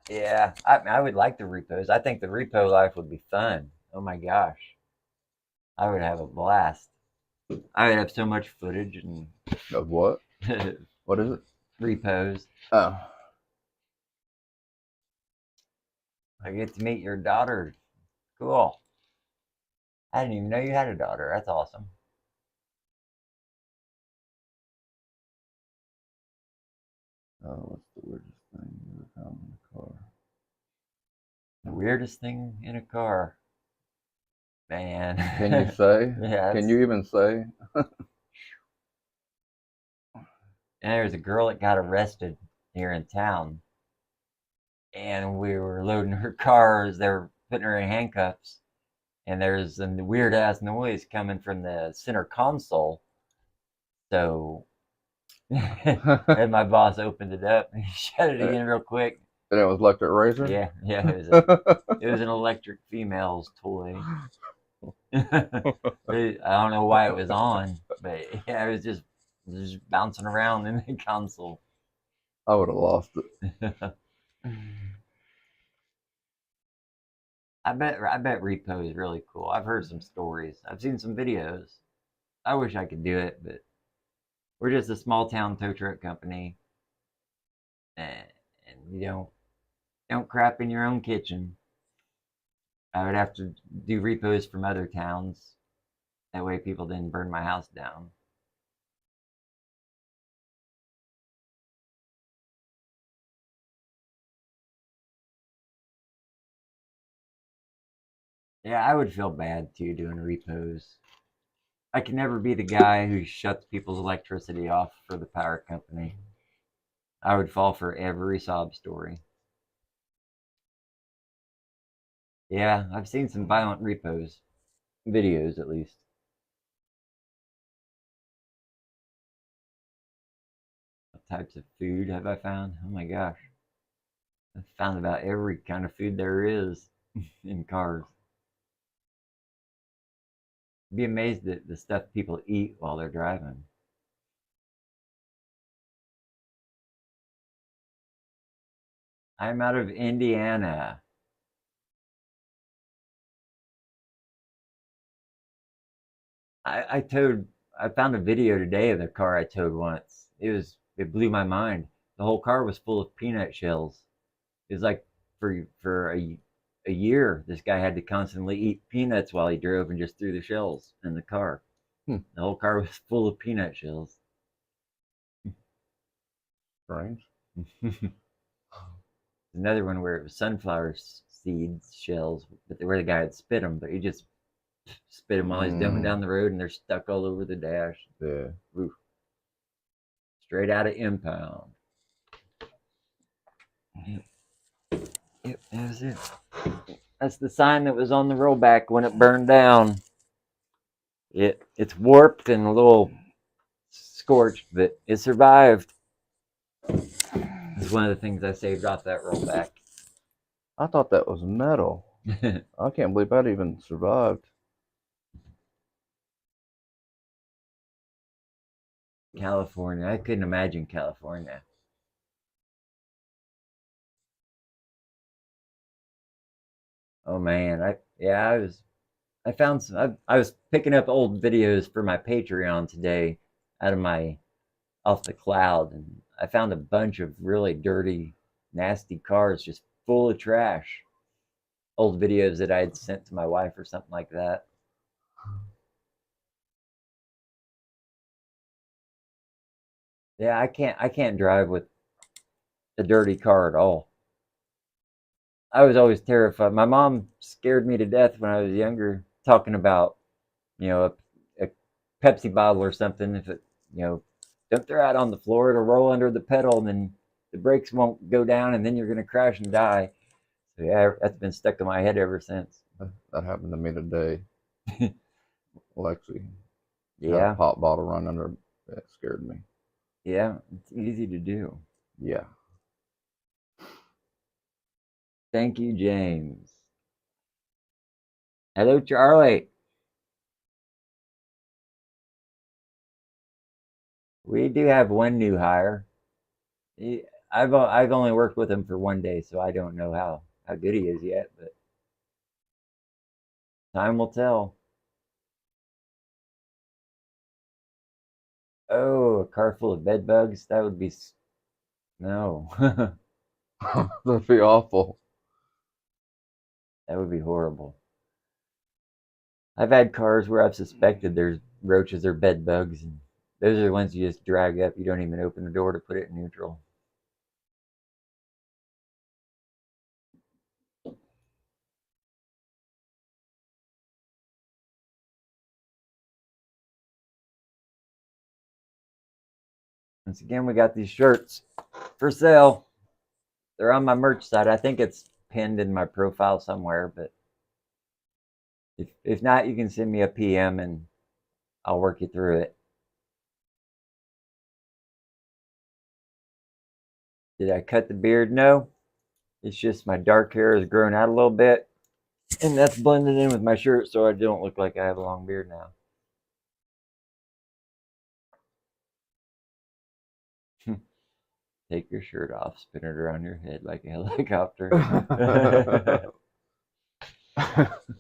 Yeah, I would like the repos. I think the repo life would be fun. Oh my gosh. I would have a blast. I would have so much footage and Of what? What is it? repos. Oh, I get to meet your daughter. Cool. I didn't even know you had a daughter. That's awesome. what's the weirdest thing you ever found in the car? The weirdest thing in a car, man. Can you say? Yeah. Can you even say? And there's a girl that got arrested here in town, and we were loading her cars. They were putting her in handcuffs, and there's some weird ass noise coming from the center console. So, and my boss opened it up and he shut it again real quick. And it was electric razor. Yeah, it was an electric female's toy. I don't know why it was on, but yeah, it was just bouncing around in the console. I would have lost it. I bet repo is really cool. I've heard some stories. I've seen some videos. I wish I could do it, but we're just a small town tow truck company, and you don't crap in your own kitchen. I would have to do repos from other towns. That way, people didn't burn my house down. Yeah, I would feel bad too doing repos. I can never be the guy who shuts people's electricity off for the power company. I would fall for every sob story. Yeah, I've seen some violent repos, videos at least. What types of food have I found? Oh my gosh. I've found about every kind of food there is in cars. Be amazed at the stuff people eat while they're driving. I'm out of Indiana. I towed. I found a video today of the car I towed once. It blew my mind. The whole car was full of peanut shells. It was like for a year, this guy had to constantly eat peanuts while he drove and just threw the shells in the car. Hmm. The whole car was full of peanut shells. Strange. Another one where it was sunflower seeds shells, but where the guy had spit them, but he just spit them while he's going down the road, and they're stuck all over the dash. Yeah. Oof. Straight out of impound. Yep, that was it. That's the sign that was on the rollback when it burned down. It's warped and a little scorched, but it survived. It's one of the things I saved off that rollback. I thought that was metal. I can't believe that even survived. California. I couldn't imagine California. Oh man, I found some. I was picking up old videos for my Patreon today out of my off the cloud, and I found a bunch of really dirty, nasty cars just full of trash. Old videos that I had sent to my wife or something like that. Yeah, I can't drive with a dirty car at all. I was always terrified. My mom scared me to death when I was younger, talking about, a Pepsi bottle or something. If it, don't throw it on the floor, it'll roll under the pedal, and then the brakes won't go down, and then you're gonna crash and die. So yeah, that's been stuck in my head ever since. That happened to me today. Lexi had a Yeah, pop bottle run under. It scared me. yeah, it's easy to do. Yeah. Thank you, James. Hello, Charlie. We do have one new hire. I've only worked with him for one day, so I don't know how good he is yet, but time will tell. Oh, a car full of bed bugs? That would be no. That'd be awful. That would be horrible. I've had cars where I've suspected there's roaches or bed bugs, and those are the ones you just drag up. You don't even open the door to put it in neutral. Once again, we got these shirts for sale. They're on my merch site. I think it's pinned in my profile somewhere, but if not, you can send me a PM and I'll work you through it. Did I cut the beard? No. It's just my dark hair has grown out a little bit, and that's blended in with my shirt, so I don't look like I have a long beard now. Take your shirt off, spin it around your head like a helicopter.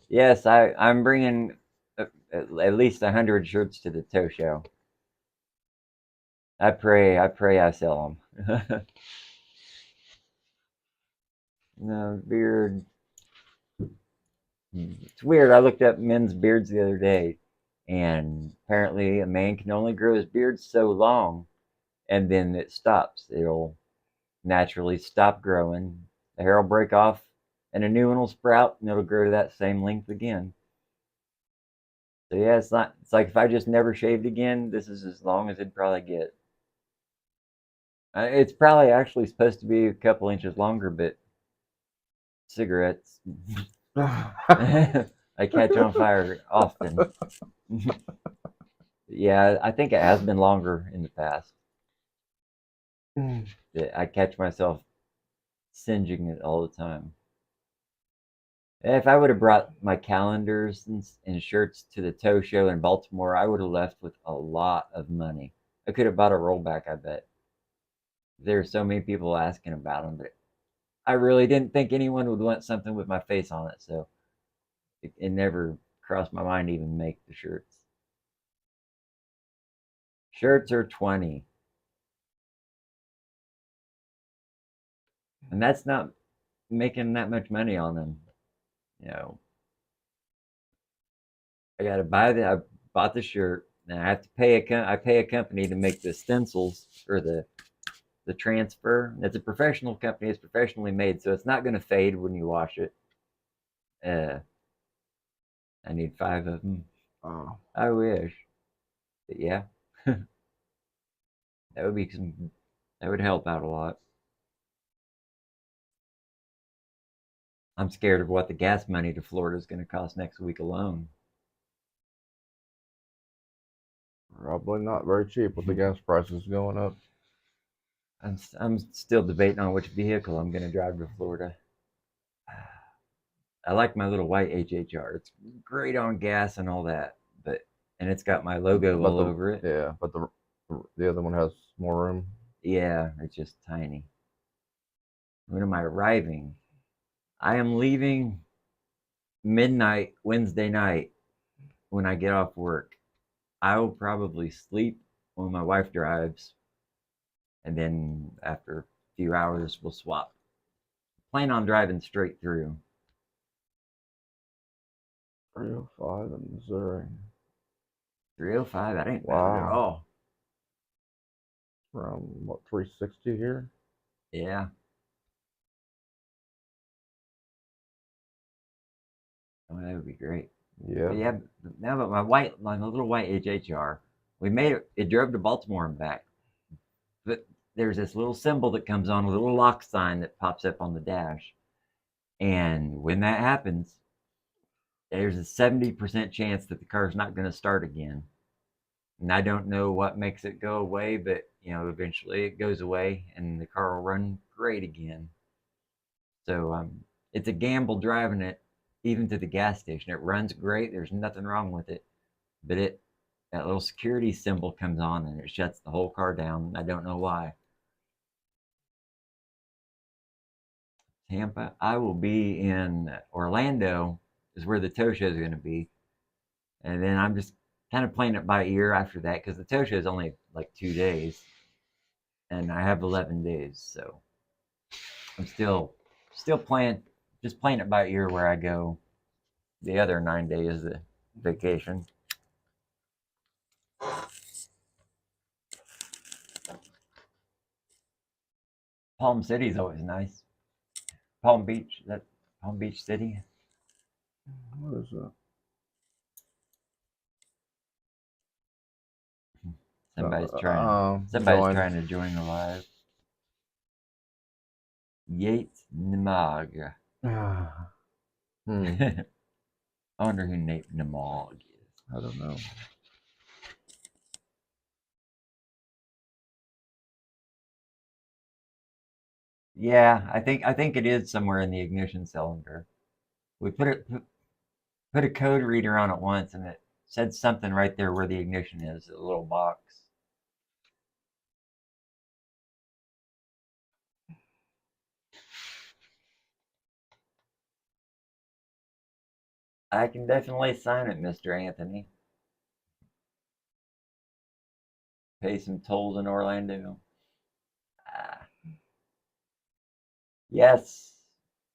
Yes, I'm bringing at least 100 shirts to the tow show. I pray I sell them. No beard. It's weird. I looked up men's beards the other day, and apparently a man can only grow his beard so long, and then it stops. It'll naturally stop growing. The hair will break off, and a new one will sprout, and it'll grow to that same length again. So yeah, it's not. It's like if I just never shaved again, this is as long as it'd probably get. It's probably actually supposed to be a couple inches longer, but cigarettes, I catch on fire often. Yeah, I think it has been longer in the past. I catch myself singeing it all the time. If I would have brought my calendars and shirts to the tow show in Baltimore, I would have left with a lot of money. I could have bought a rollback, I bet. There are so many people asking about them, but I really didn't think anyone would want something with my face on it, so it never crossed my mind to even make the shirts. Shirts are 20. And that's not making that much money on them. You know, I bought the shirt. Now I have to pay a company to make the stencils or the transfer. It's a professional company. It's professionally made, so it's not going to fade when you wash it. I need 5 of them. Oh. I wish, but yeah, that would be that would help out a lot. I'm scared of what the gas money to Florida is going to cost next week alone. Probably not very cheap with the gas prices going up. I'm still debating on which vehicle I'm going to drive to Florida. I like my little white HHR. It's great on gas and all that, and it's got my logo all over it. Yeah, but the other one has more room. Yeah, it's just tiny. When am I arriving? I am leaving midnight Wednesday night when I get off work. I will probably sleep when my wife drives, and then after a few hours we'll swap. Plan on driving straight through. 305 in Missouri. 305, that ain't bad at all. Around what, 360 here? Yeah. Oh, that would be great. Yeah. But yeah, now but my little white HHR, it drove to Baltimore and back. But there's this little symbol that comes on, a little lock sign that pops up on the dash. And when that happens, there's a 70% chance that the car's not going to start again. And I don't know what makes it go away, but eventually it goes away and the car will run great again. So it's a gamble driving it, even to the gas station. It runs great. There's nothing wrong with it, but that little security symbol comes on and it shuts the whole car down. I don't know why. Tampa. I will be in Orlando, is where the tow show is going to be, and then I'm just kind of playing it by ear after that because the tow show is only like 2 days, and I have 11 days, so I'm still playing, just playing it by ear where I go the other 9 days of vacation. Palm City's always nice. Palm Beach, that Palm Beach City. What is that? Somebody's Join. trying to join the live. Yates Namag. Hmm. I wonder who Nate Namag is. I don't know. Yeah, I think it is somewhere in the ignition cylinder. We put a code reader on it once, and it said something right there where the ignition is, a little box. I can definitely sign it, Mr. Anthony. Pay some tolls in Orlando. Ah. Yes.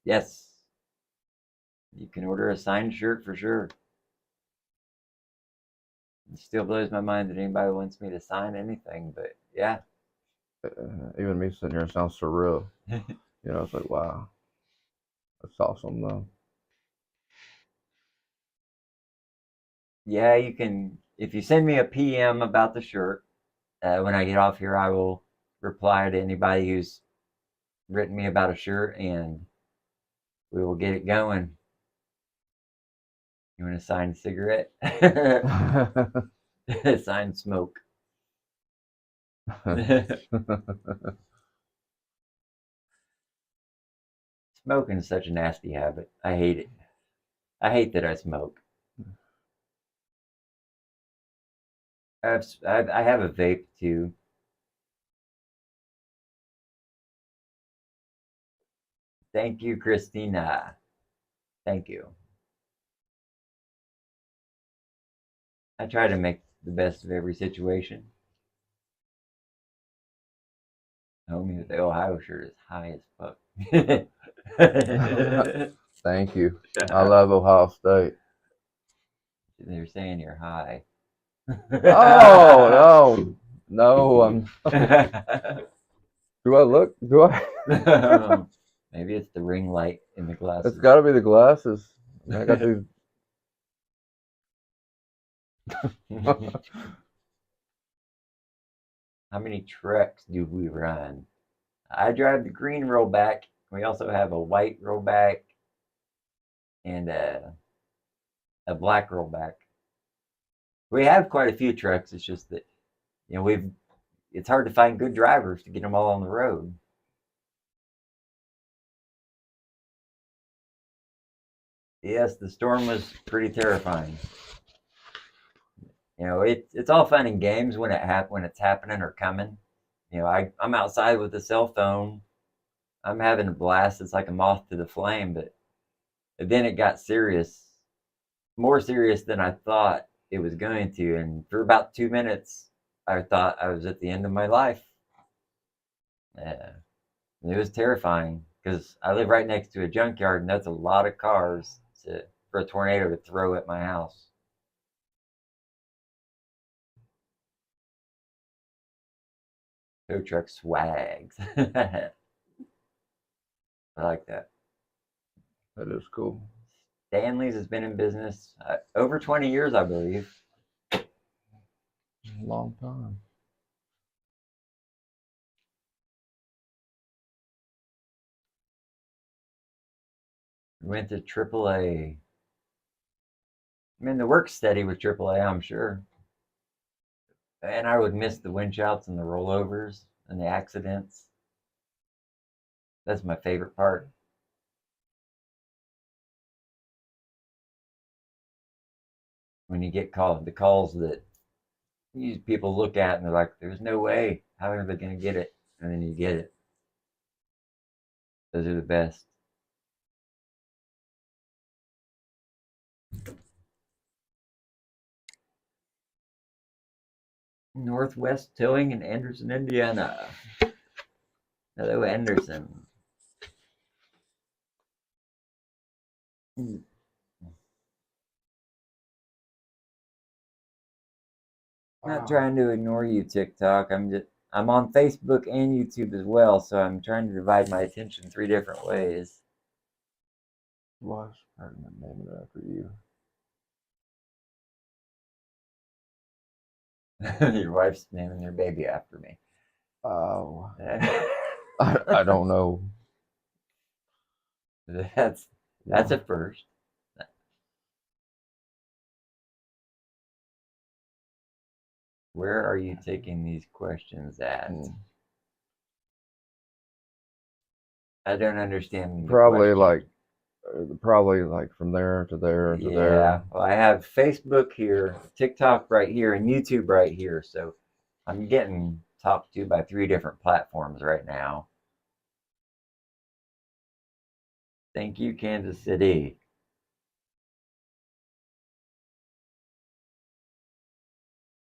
Yes. You can order a signed shirt for sure. It still blows my mind that anybody wants me to sign anything, but yeah. Even me sitting here sounds surreal. It's like, wow. That's awesome, though. Yeah, you can. If you send me a PM about the shirt, when I get off here, I will reply to anybody who's written me about a shirt, and we will get it going. You want a signed cigarette? Signed smoke. Smoking is such a nasty habit. I hate it. I hate that I smoke. I have a vape too. Thank you, Christina. Thank you. I try to make the best of every situation. Homie with the Ohio shirt is high as fuck. Thank you. I love Ohio State. They're saying you're high. Oh, no. Do I look? Do I? Maybe it's the ring light in the glasses. It's got to be the glasses. I got these. How many trucks do we run? I drive the green rollback. We also have a white rollback and a black rollback. We have quite a few trucks. It's just that it's hard to find good drivers to get them all on the road. Yes, the storm was pretty terrifying. It's all fun and games when it's happening or coming. I'm outside with a cell phone. I'm having a blast. It's like a moth to the flame, but then it got serious, more serious than I thought it was going to. And for about 2 minutes, I thought I was at the end of my life. It was terrifying because I live right next to a junkyard, and that's a lot of cars for a tornado to throw at my house. Tow truck swags. I like that. That is cool. Stanley's has been in business over 20 years, I believe. Long time. Went to AAA. I mean, the work's steady with AAA, I'm sure. And I would miss the wind shouts and the rollovers and the accidents. That's my favorite part. When you get the calls that people look at and they're like, there's no way. How are they going to get it? And then you get it. Those are the best. Northwest Towing in Anderson, Indiana. Hello, Anderson. I'm not trying to ignore you, TikTok. I'm on Facebook and YouTube as well, so I'm trying to divide my attention 3 different ways. Why is Spider-Man naming it after you? Your wife's naming your baby after me. Oh, I don't know. That's a first. Where are you taking these questions at? I don't understand. Probably like from there to there to there. Yeah, well, I have Facebook here, TikTok right here, and YouTube right here. So I'm getting talked to by 3 different platforms right now. Thank you, Kansas City.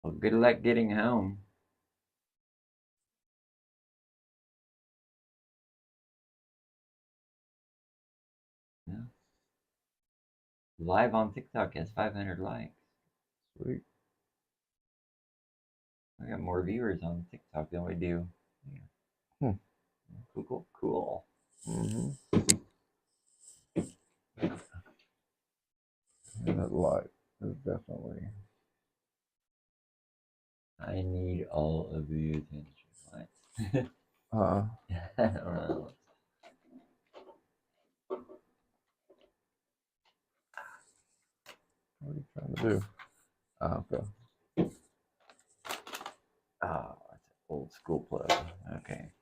Well, good luck getting home. Yeah. Live on TikTok has 500 likes. Sweet. We got more viewers on TikTok than we do. Yeah. Cool. That light is definitely. I need all of the attention. I don't know. What are you trying to do? Okay. Oh, that's an old school plug. Okay.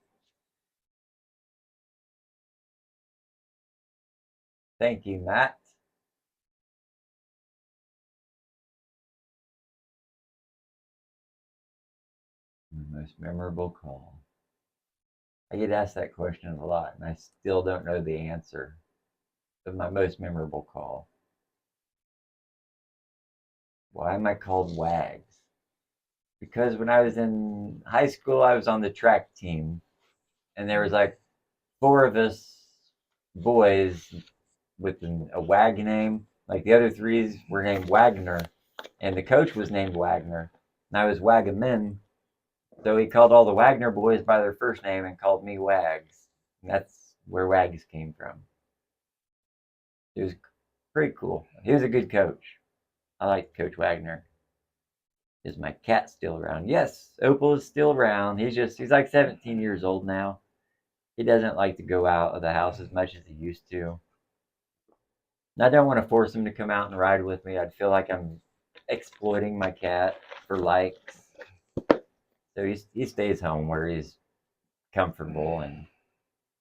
Thank you, Matt. My most memorable call. I get asked that question a lot, and I still don't know the answer of my most memorable call. Why am I called Wags? Because when I was in high school, I was on the track team, and there was like 4 of us boys with a WAG name. Like the other 3 were named Wagner, and the coach was named Wagner, and I was Wagamin. So he called all the Wagner boys by their first name and called me Wags. And that's where Wags came from. It was pretty cool. He was a good coach. I like Coach Wagner. Is my cat still around? Yes, Opal is still around. He's like 17 years old now. He doesn't like to go out of the house as much as he used to. And I don't want to force him to come out and ride with me. I'd feel like I'm exploiting my cat for likes. So he stays home where he's comfortable and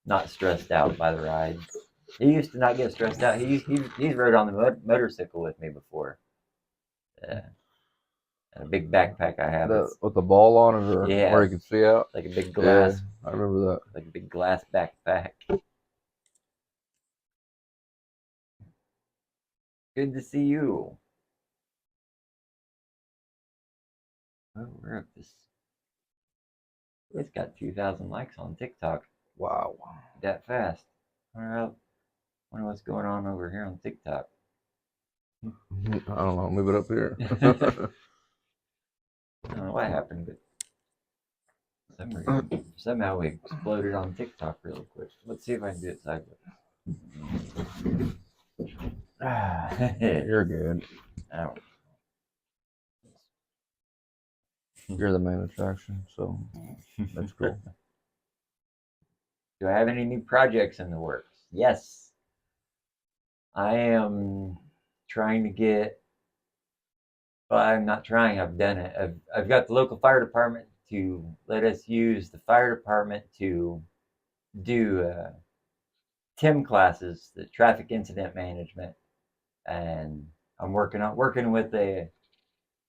not stressed out by the rides. He used to not get stressed out. He's rode on the motorcycle with me before. And a big backpack I have. With the ball on it, or yeah, where you can see out. Like a big glass. Yeah, I remember that. Like a big glass backpack. Good to see you. Oh, we're up this. It's got 2,000 likes on TikTok. Wow. That fast. I wonder what's going on over here on TikTok. I don't know. Move it up here. I don't know what happened, but somehow we exploded on TikTok really quick. Let's see if I can do it sideways. You're good. Ow. You're the main attraction, so that's cool. Do I have any new projects in the works? Yes. I am trying to get. Well, I'm not trying. I've done it. I've got the local fire department to let us use the fire department to do TIM classes, the traffic incident management, and I'm working with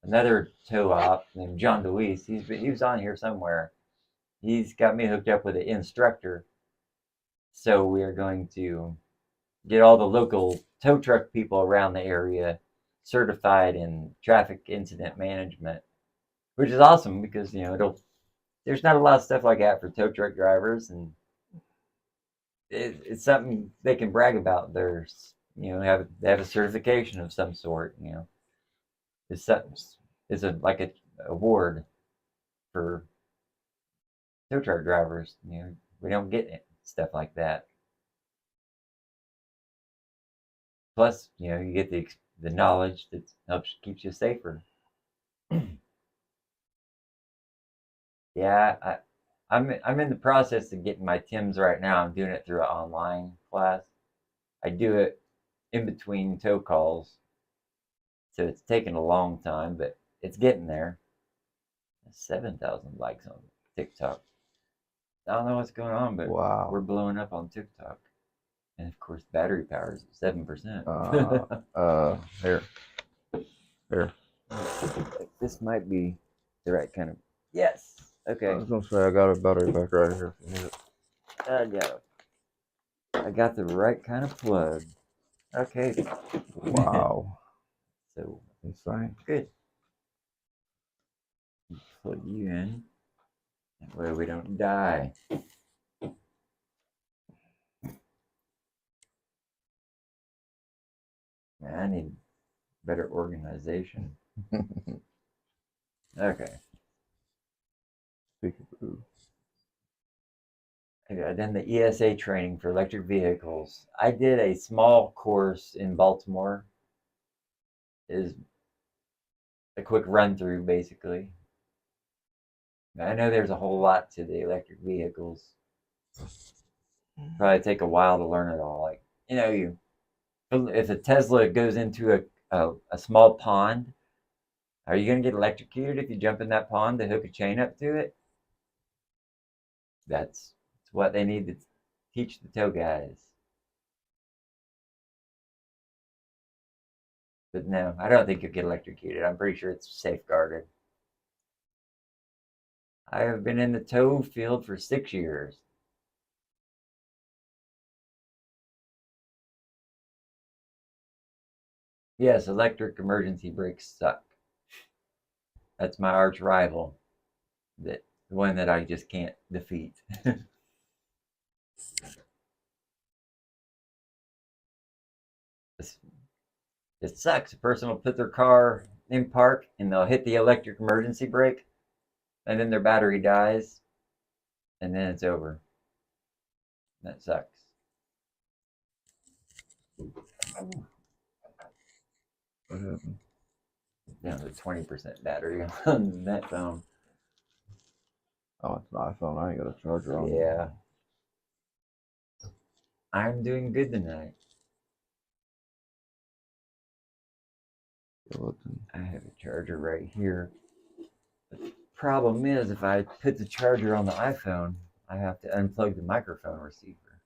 another tow op named John DeWeese. He was on here somewhere. He's got me hooked up with an instructor. So we are going to get all the local tow truck people around the area certified in traffic incident management which is awesome because there's not a lot of stuff like that for tow truck drivers, and it's something they can brag about. They have a certification of some sort. It's something, it's like a award for tow truck drivers. We don't get stuff like that. Plus, you get the knowledge that helps keeps you safer. Yeah, I'm in the process of getting my Tims right now. I'm doing it through an online class. I do it in between tow calls, so it's taking a long time, but it's getting there. 7,000 likes on TikTok. I don't know what's going on, but Wow. we're blowing up on TikTok. And of course, battery power is 7%. Here. This might be the right kind of. Yes. Okay. I was gonna say I got a battery back right here. If you need it. I got the right kind of plug. Okay. Wow. So Insane. good. Plug you in. That way we don't die. Man, I need better organization. Okay. Peekaboo. I've done the ESA training for electric vehicles. I did a small course in Baltimore. Is a quick run through, basically. I know there's a whole lot to the electric vehicles. Probably take a while to learn it all. Like if a Tesla goes into a small pond, are you going to get electrocuted if you jump in that pond to hook a chain up to it? That's what they need to teach the tow guys. But no, I don't think you'll get electrocuted. I'm pretty sure it's safeguarded. I have been in the tow field for 6 years. Yes, electric emergency brakes suck. That's my arch rival. The one that I just can't defeat. It sucks. A person will put their car in park and they'll hit the electric emergency brake, and then their battery dies, and then it's over. That sucks. What happened? Down to 20% battery on that phone. Oh, it's an iPhone. I ain't got a charger on. Yeah. I'm doing good tonight. Skeleton. I have a charger right here. The problem is, if I put the charger on the iPhone, I have to unplug the microphone receiver.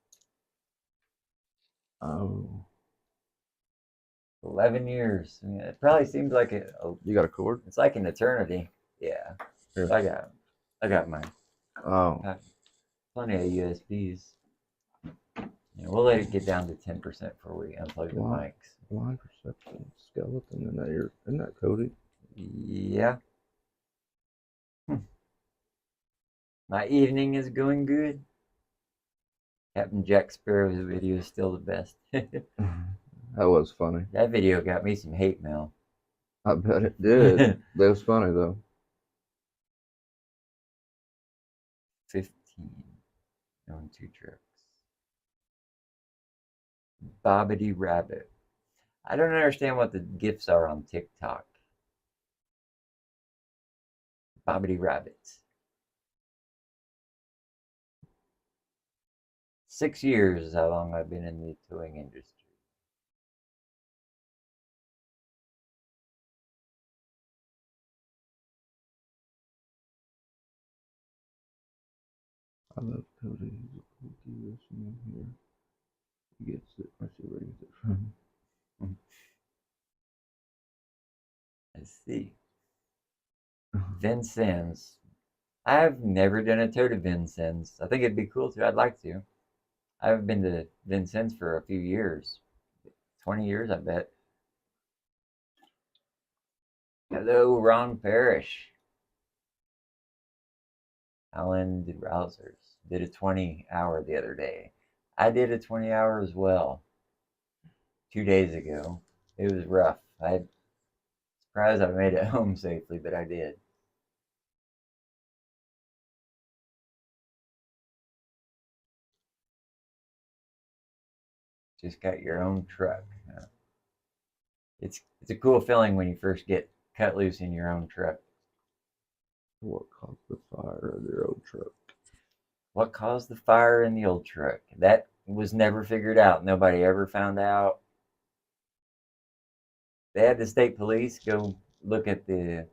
Oh. 11 years. I mean, it probably seems like You got a cord? it's like an eternity. Yeah. Here. I got mine. Oh. Plenty of USBs. Yeah, we'll let it get down to 10% before we unplug the Wow. mics. Blind perception. Skeleton in that ear. Isn't that Cody? Yeah. My evening is going good. Captain Jack Sparrow's video is still the best. That was funny. That video got me some hate mail. I bet it did. That was funny though. 15 on 2 trucks. Bobbity Rabbit. I don't understand what the gifs are on TikTok. Bobbity Rabbits. 6 years is how long I've been in the towing industry. I love Cody. He's a cool dude listening here. He gets it. I see where he gets it from. Let's see. Vincennes. I've never done a tow to Vincennes. I think it'd be cool to. I'd like to. I haven't been to Vincennes for a few years. 20 years, I bet. Hello, Ron Parrish. Alan did Rousers. Did a 20-hour the other day. I did a 20-hour as well 2 days ago. It was rough. I'm surprised I made it home safely, but I did. Just got your own truck. It's a cool feeling when you first get cut loose in your own truck. What caused the fire of their old truck? What caused the fire in the old truck? That was never figured out. Nobody ever found out. They had the state police go look at the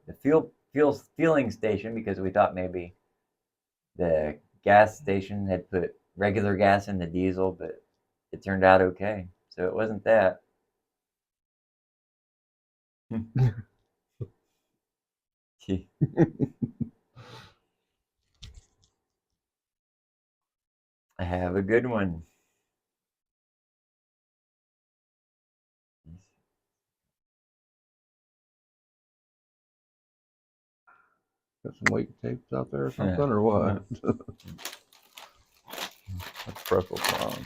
fueling station because we thought maybe the gas station had put regular gas in the diesel, but it turned out okay. So it wasn't that. Have a good one. Got some weight tapes out there or something, or what? That's pretzel time.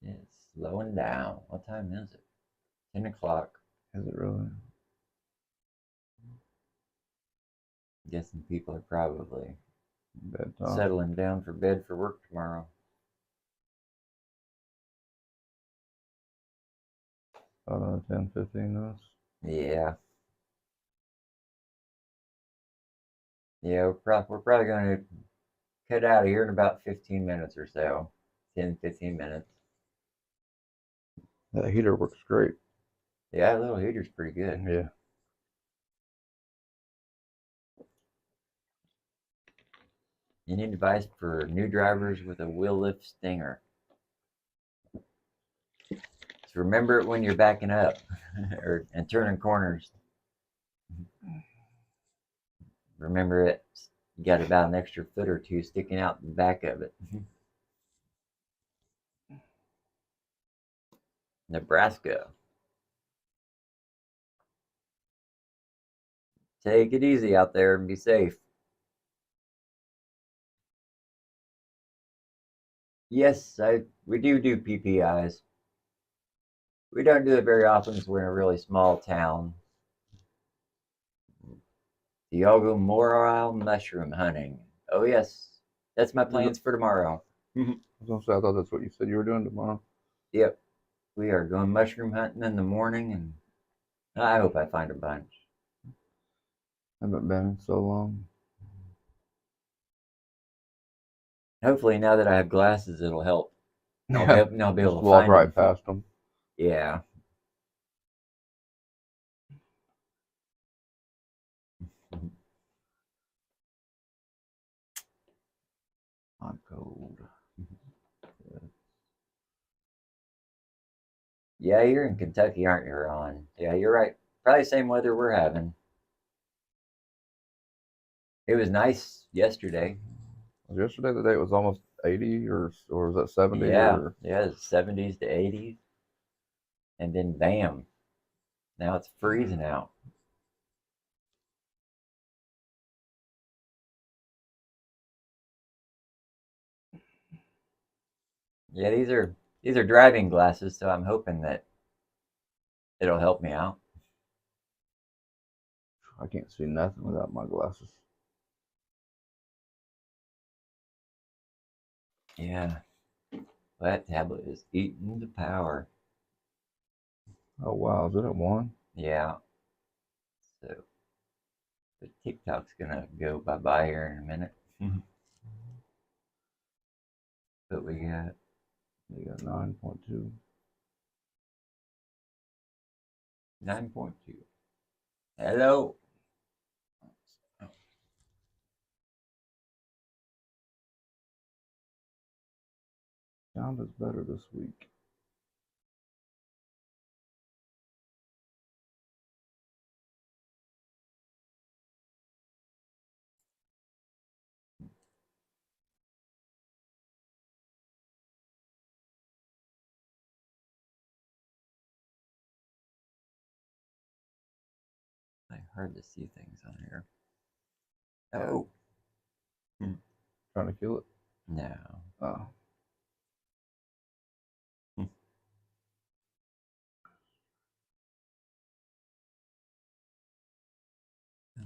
It's slowing down. What time is it? 10 o'clock. Is it really? Guessing people are probably Bedtime. settling down for bed for work tomorrow. About 10, 15 minutes. Yeah. Yeah, we're probably going to cut out of here in about 15 minutes or so. 10, 15 minutes. That heater works great. Yeah, that little heater's pretty good. Yeah. Unique device for new drivers with a wheel lift stinger. So remember it when you're backing up and turning corners. Remember it. You got about an extra foot or two sticking out the back of it. Nebraska. Take it easy out there and be safe. Yes, we do PPIs. We don't do it very often because we're in a really small town. Diogo Morale mushroom hunting. Oh yes, that's my plans for tomorrow. I thought that's what you said you were doing tomorrow. Yep, we are going mushroom hunting in the morning, and I hope I find a bunch. I haven't been in so long. Hopefully, now that I have glasses, it'll help. I'll be able to walk find right them. past them. Yeah. I'm cold. Yeah, you're in Kentucky, aren't you, Ron? Yeah, you're right. Probably the same weather we're having. It was nice yesterday. Was yesterday the day it was almost 80 or was that 70? Yeah, or... yeah, it's 70s to 80s. And then bam, now it's freezing out. Yeah, these are driving glasses, so I'm hoping that it'll help me out. I can't see nothing without my glasses. Yeah, that tablet is eating the power. Oh wow, is it at 1? Yeah. So the TikTok's gonna go bye-bye here in a minute. But we got 9.2. 9.2. Hello. Sound is better this week. hard to see things on here. Oh. Trying to kill it. No. Oh.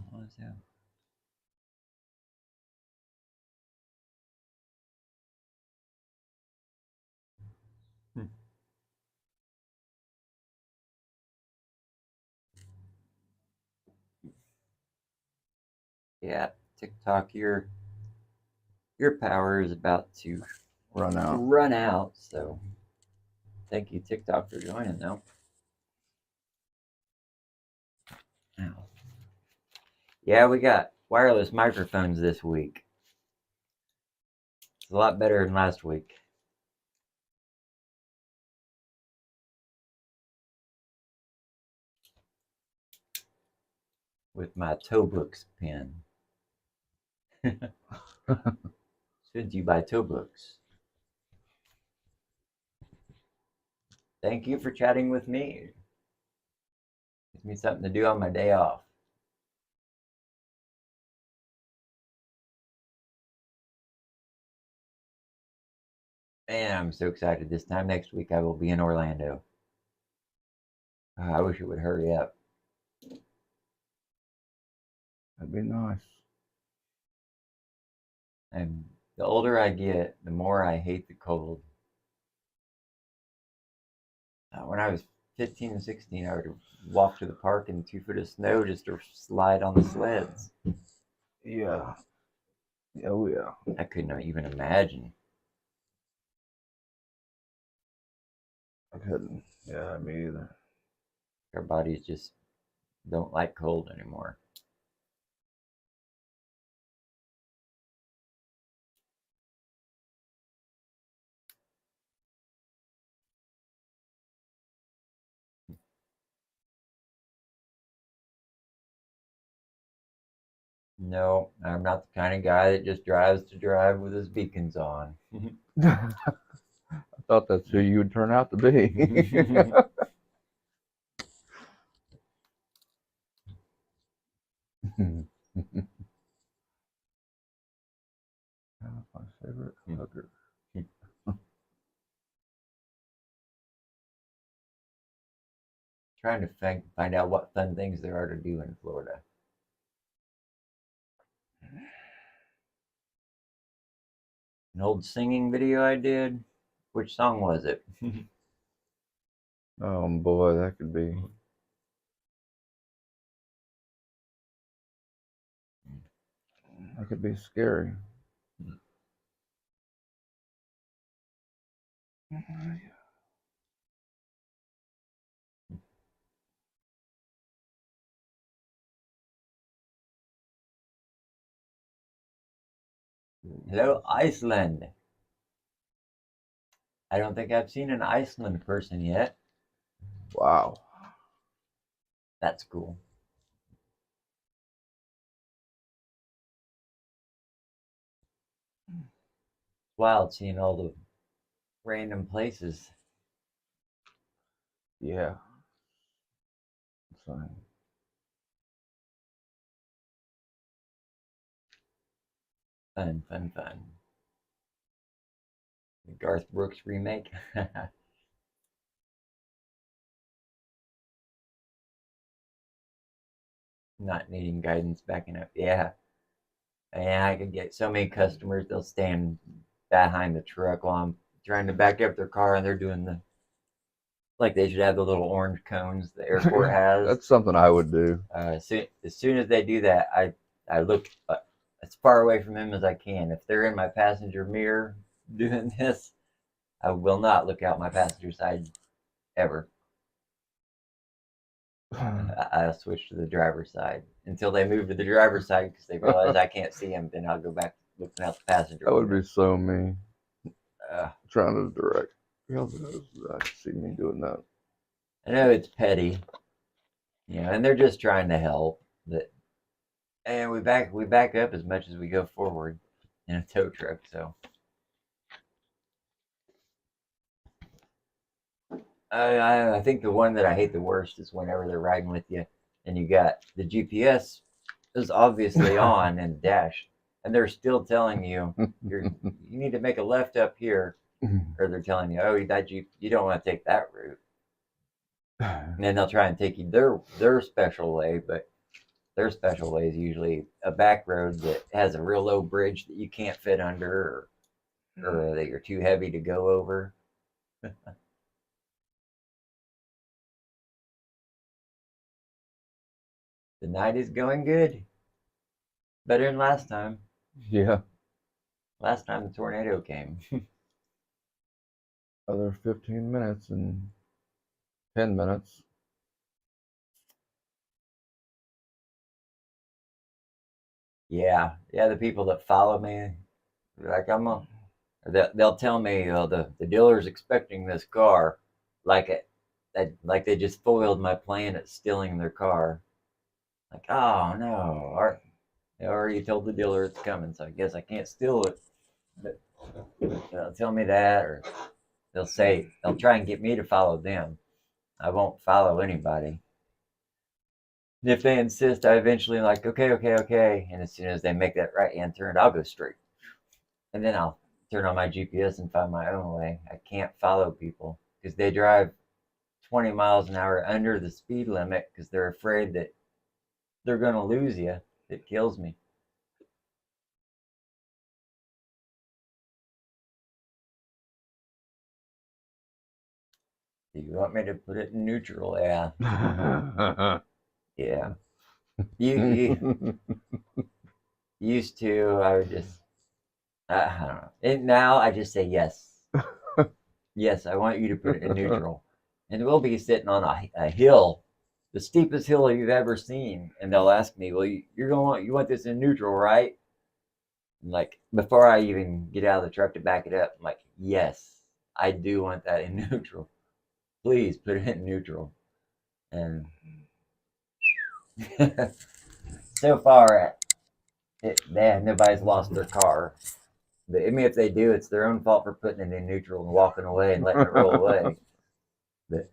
What was that? Yeah, TikTok, your power is about to Run out. run out. So thank you, TikTok, for joining, though. Ow. Yeah, we got wireless microphones this week. It's a lot better than last week. With my toe books pen. Should you buy toe books? Thank you for chatting with me. Gives me something to do on my day off. Man, I'm so excited. This time next week I will be in Orlando. I wish it would hurry up. That'd be nice. And the older I get, the more I hate the cold. When I was 15 and 16, I would walk to the park in 2 foot of snow just to slide on the sleds. Yeah. Oh, yeah. I could not even imagine. I couldn't. Yeah, me either. Our bodies just don't like cold anymore. No, I'm not the kind of guy that just drives to drive with his beacons on. I thought that's who you would turn out to be. My favorite hugger. Trying to find out what fun things there are to do in Florida. An old singing video I did. Which song was it? Oh boy, that could be. That could be scary. Hello, Iceland. I don't think I've seen an Iceland person yet. Wow. That's cool. Wild seeing all the random places. Yeah. Fine. Fun. The Garth Brooks remake. Not needing guidance backing up. Yeah. And I could get so many customers, they'll stand behind the truck while I'm trying to back up their car and they're doing the, like they should have the little orange cones the airport has. That's something I would do. As soon as they do that, I look as far away from them as I can. If they're in my passenger mirror doing this, I will not look out my passenger side ever. I'll switch to the driver's side until they move to the driver's side because they realize I can't see them. Then I'll go back looking out the passenger. That would be so me. Uh, Trying to direct. I can see me doing that. I know it's petty, and they're just trying to help. And we back up as much as we go forward in a tow truck. So I think the one that I hate the worst is whenever they're riding with you and you got the GPS is obviously on in the dash, and they're still telling you you need to make a left up here, or they're telling you, oh, you don't want to take that route, and then they'll try and take you their special way, but their special way is usually a back road that has a real low bridge that you can't fit under, or that you're too heavy to go over. The night is going good. Better than last time. Yeah. Last time the tornado came. Other 15 minutes and 10 minutes. Yeah, the people that follow me, like they'll tell me, the dealer's expecting this car, like they just foiled my plan at stealing their car. Like, oh no, I already told the dealer it's coming, so I guess I can't steal it. But they'll tell me that, or they'll try and get me to follow them. I won't follow anybody. And if they insist, I eventually like, okay. And as soon as they make that right hand turn, I'll go straight. And then I'll turn on my GPS and find my own way. I can't follow people because they drive 20 miles an hour under the speed limit because they're afraid that they're going to lose you. It kills me. Do you want me to put it in neutral? Yeah. Yeah. You used to, I would just, I don't know. And now I just say yes. Yes, I want you to put it in neutral. And we'll be sitting on a hill, the steepest hill you've ever seen. And they'll ask me, well, you want this in neutral, right? And like, before I even get out of the truck to back it up, I'm like, yes, I do want that in neutral. Please put it in neutral. And so far, nobody's lost their car. But I mean, if they do, it's their own fault for putting it in neutral and walking away and letting it roll away. But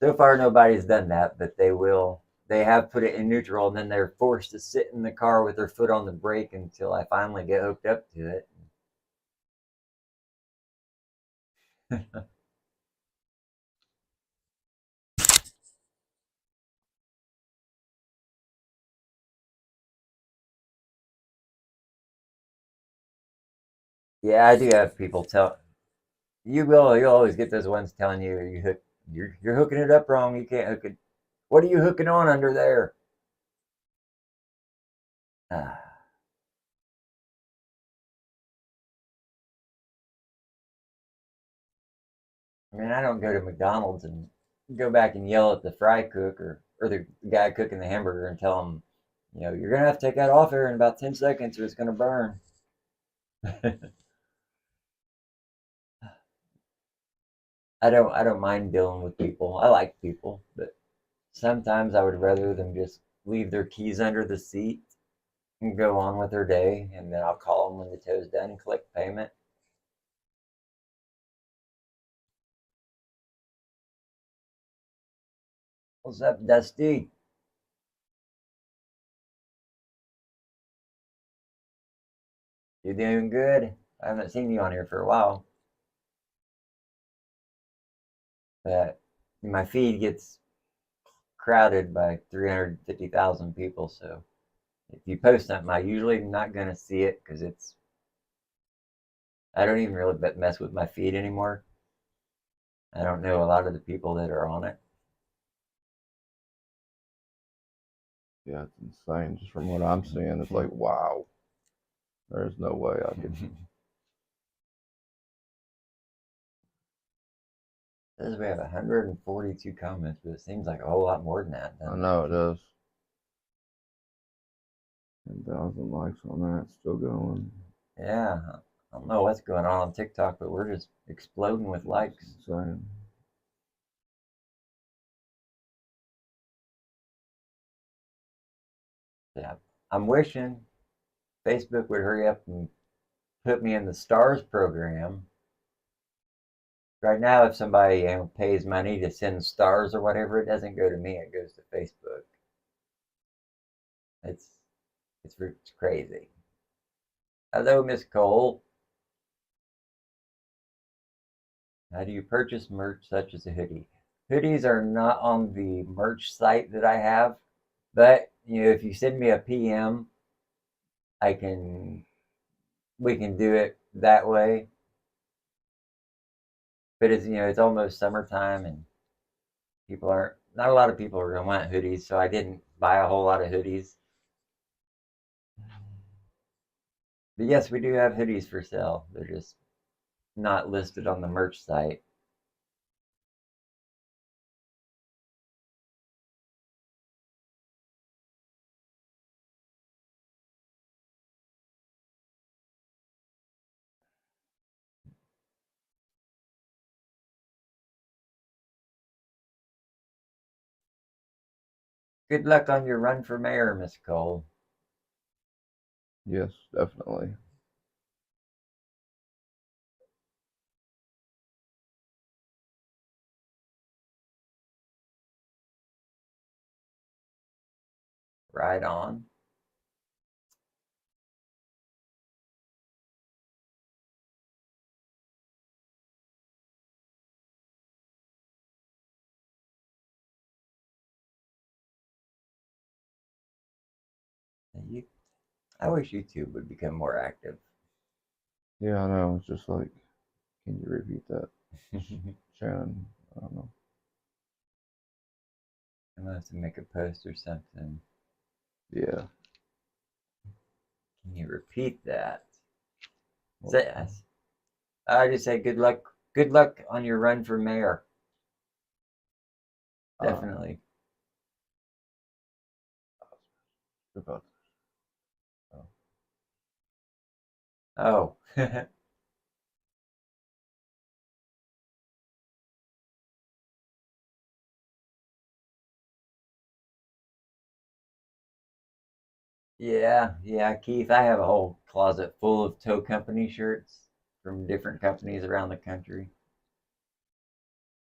so far, nobody's done that. But they will. They have put it in neutral, and then they're forced to sit in the car with their foot on the brake until I finally get hooked up to it. Yeah, I do have people tell you will. You'll always get those ones telling you you're hooking it up wrong. You can't hook it. What are you hooking on under there? Ah. I mean, I don't go to McDonald's and go back and yell at the fry cook or the guy cooking the hamburger and tell him, you're gonna have to take that off here in about 10 seconds or it's gonna burn. I don't mind dealing with people. I like people, but sometimes I would rather them just leave their keys under the seat and go on with their day, and then I'll call them when the tow's done and collect payment. What's up, Dusty? You doing good? I haven't seen you on here for a while. But my feed gets crowded by 350,000 people, so if you post something, I usually not going to see it because I don't even really mess with my feed anymore. I don't know a lot of the people that are on it. Yeah, it's insane. Just from what I'm seeing, it's like, wow. There's no way I could. Says we have 142 comments, but it seems like a whole lot more than that. I know it does. 10,000 likes on that, still going. Yeah, I don't know what's going on TikTok, but we're just exploding with likes. Insane. Yeah, I'm wishing Facebook would hurry up and put me in the stars program. Right now, if somebody pays money to send stars or whatever, it doesn't go to me, it goes to Facebook. It's it's crazy. Hello, Miss Cole. How do you purchase merch such as a hoodie? Hoodies are not on the merch site that I have, but if you send me a PM, I can we can do it that way. But it's almost summertime and people aren't not a lot of people are gonna want hoodies, so I didn't buy a whole lot of hoodies. But yes, we do have hoodies for sale. They're just not listed on the merch site. Good luck on your run for mayor, Miss Cole. Yes, definitely. Right on. You, I wish YouTube would become more active. Yeah, I know. It's just like, can you repeat that, Shannon? I don't know. I'm gonna have to make a post or something. Yeah. Can you repeat that? Say yes. I just say good luck. Good luck on your run for mayor. Definitely. About Oh. Yeah, Keith. I have a whole closet full of tow company shirts from different companies around the country.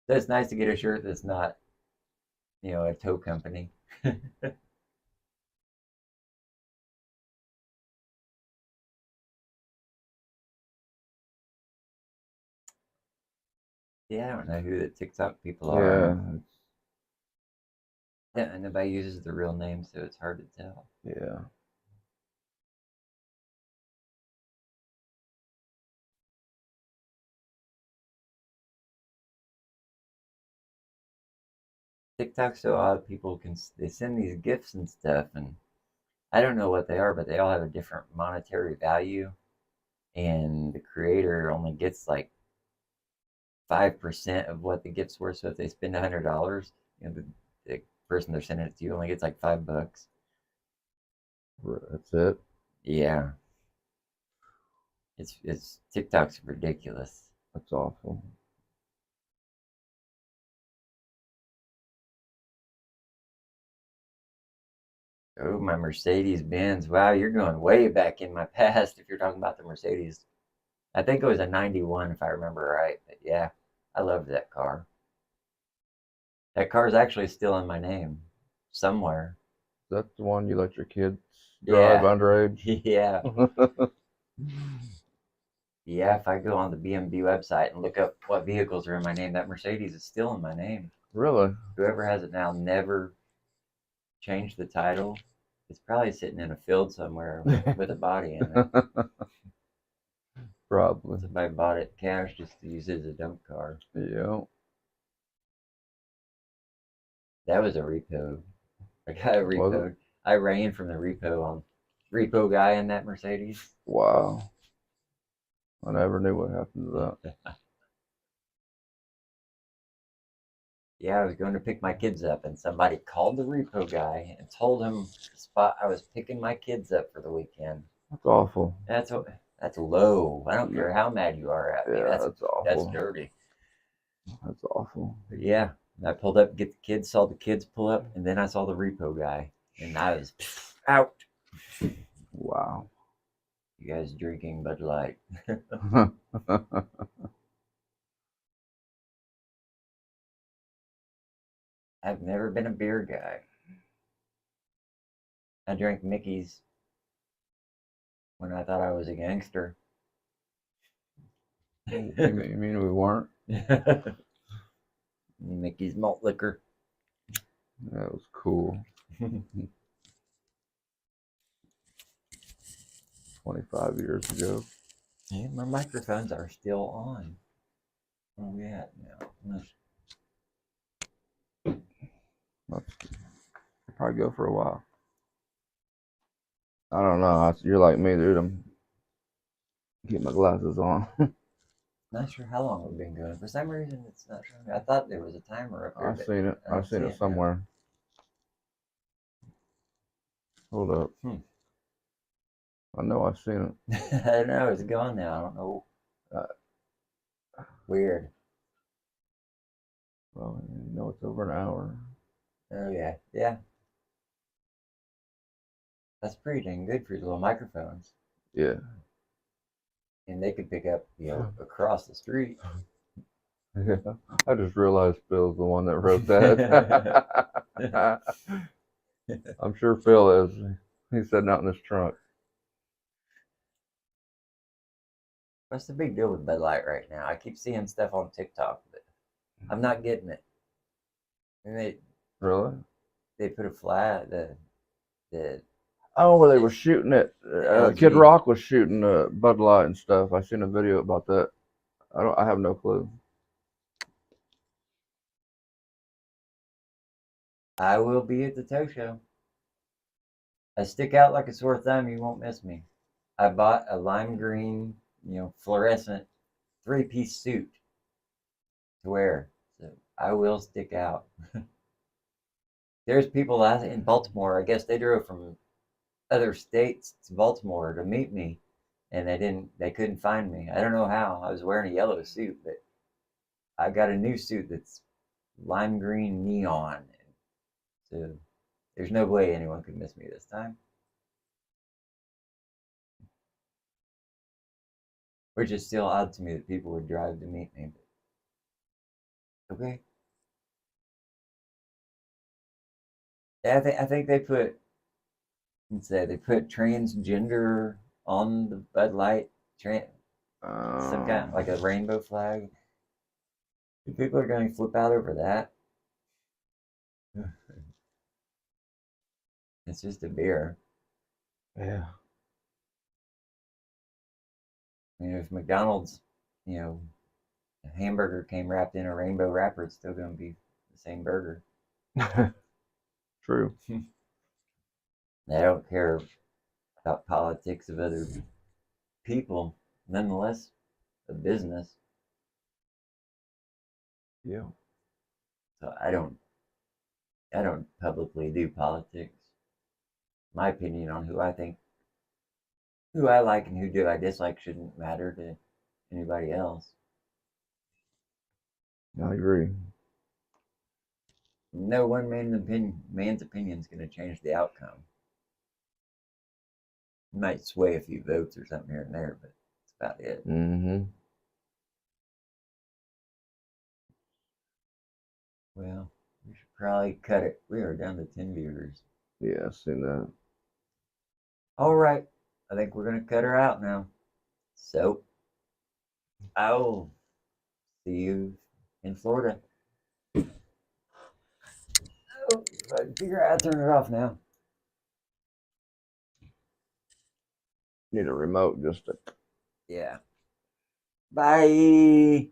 So it's nice to get a shirt that's not, a tow company. Yeah, I don't know who the TikTok people are. yeah, Yeah, nobody uses the real name, so it's hard to tell. yeah. TikTok's so odd. People they send these gifts and stuff, and I don't know what they are, but they all have a different monetary value, and the creator only gets like 5% of what the gift's worth. So if they spend $100, the person they're sending it to only gets like $5. That's it. Yeah, it's TikTok's ridiculous. That's awful. Oh, my Mercedes Benz. Wow, you're going way back in my past if you're talking about the Mercedes. I think it was a 91 if I remember right. But yeah, I loved that car. That car is actually still in my name somewhere. Is that the one you let your kids drive Yeah, underage? yeah, yeah. If I go on the BMW website and look up what vehicles are in my name, that Mercedes is still in my name. Really? Whoever has it now never changed the title. It's probably sitting in a field somewhere with a body in it. Probably. Somebody bought it cash just to use it as a dump car. Yeah. That was a repo. I got Was it? repoed. I ran from the repo guy in that Mercedes. Wow. I never knew what happened to that. Yeah, I was going to pick my kids up, and somebody called the repo guy and told him the spot I was picking my kids up for the weekend. That's awful. That's low. I don't care how mad you are at me. Yeah, That's that's awful. that's dirty. That's awful. But yeah, I pulled up, get the kids, saw the kids pull up, and then I saw the repo guy, and I was out. Wow. You guys drinking Bud Light? I've never been a beer guy. I drank Mickey's when I thought I was a gangster. You mean we weren't? Mickey's malt liquor. That was cool. 25 years ago. Yeah, my microphones are still on. Where are we at now? Let's probably go for a while. I don't know. You're like me, dude. I'm keep my glasses on. Not sure how long we've been going. For some reason, it's not showing me. I thought there was a timer up there. I've seen it. I've seen it somewhere. Hold up. I know I've seen it. I don't know. It's gone now. I don't know. Weird. Well, you know it's over an hour. Oh, yeah. Yeah. That's pretty dang good for your little microphones. Yeah. And they could pick up, across the street. Yeah. I just realized Phil's the one that wrote that. I'm sure Phil is. He's sitting out in his trunk. What's the big deal with Bud Light right now? I keep seeing stuff on TikTok, but I'm not getting it. And Really? they put a flag, Oh, where they were shooting it. LG. Kid Rock was shooting Bud Light and stuff. I seen a video about that. I have no clue. I will be at the tow show. I stick out like a sore thumb. You won't miss me. I bought a lime green, fluorescent 3-piece suit to wear. So I will stick out. There's people out in Baltimore. I guess they drove from other states to Baltimore to meet me, and they couldn't find me. I don't know how. I was wearing a yellow suit, but I got a new suit that's lime green neon. So there's no way anyone could miss me this time. Which is still odd to me that people would drive to meet me. But okay. Yeah, I think they put, they put transgender on the Bud Light, some kind like a rainbow flag. People are going to flip out over that. It's just a beer. Yeah. If McDonald's, a hamburger came wrapped in a rainbow wrapper, it's still going to be the same burger. True. I don't care about politics of other people. Nonetheless, a business. Yeah. So I don't publicly do politics. My opinion on who I like and who do I dislike shouldn't matter to anybody else. I agree. No one man's opinion is going to change the outcome. It might sway a few votes or something here and there, but that's about it. Mm-hmm. Well, we should probably cut it. We are down to 10 viewers. Yeah, I've seen that. All right. I think we're going to cut her out now. So, I'll see you in Florida. Oh, I figure out how to turn it off now. Need a remote just to. Yeah. Bye.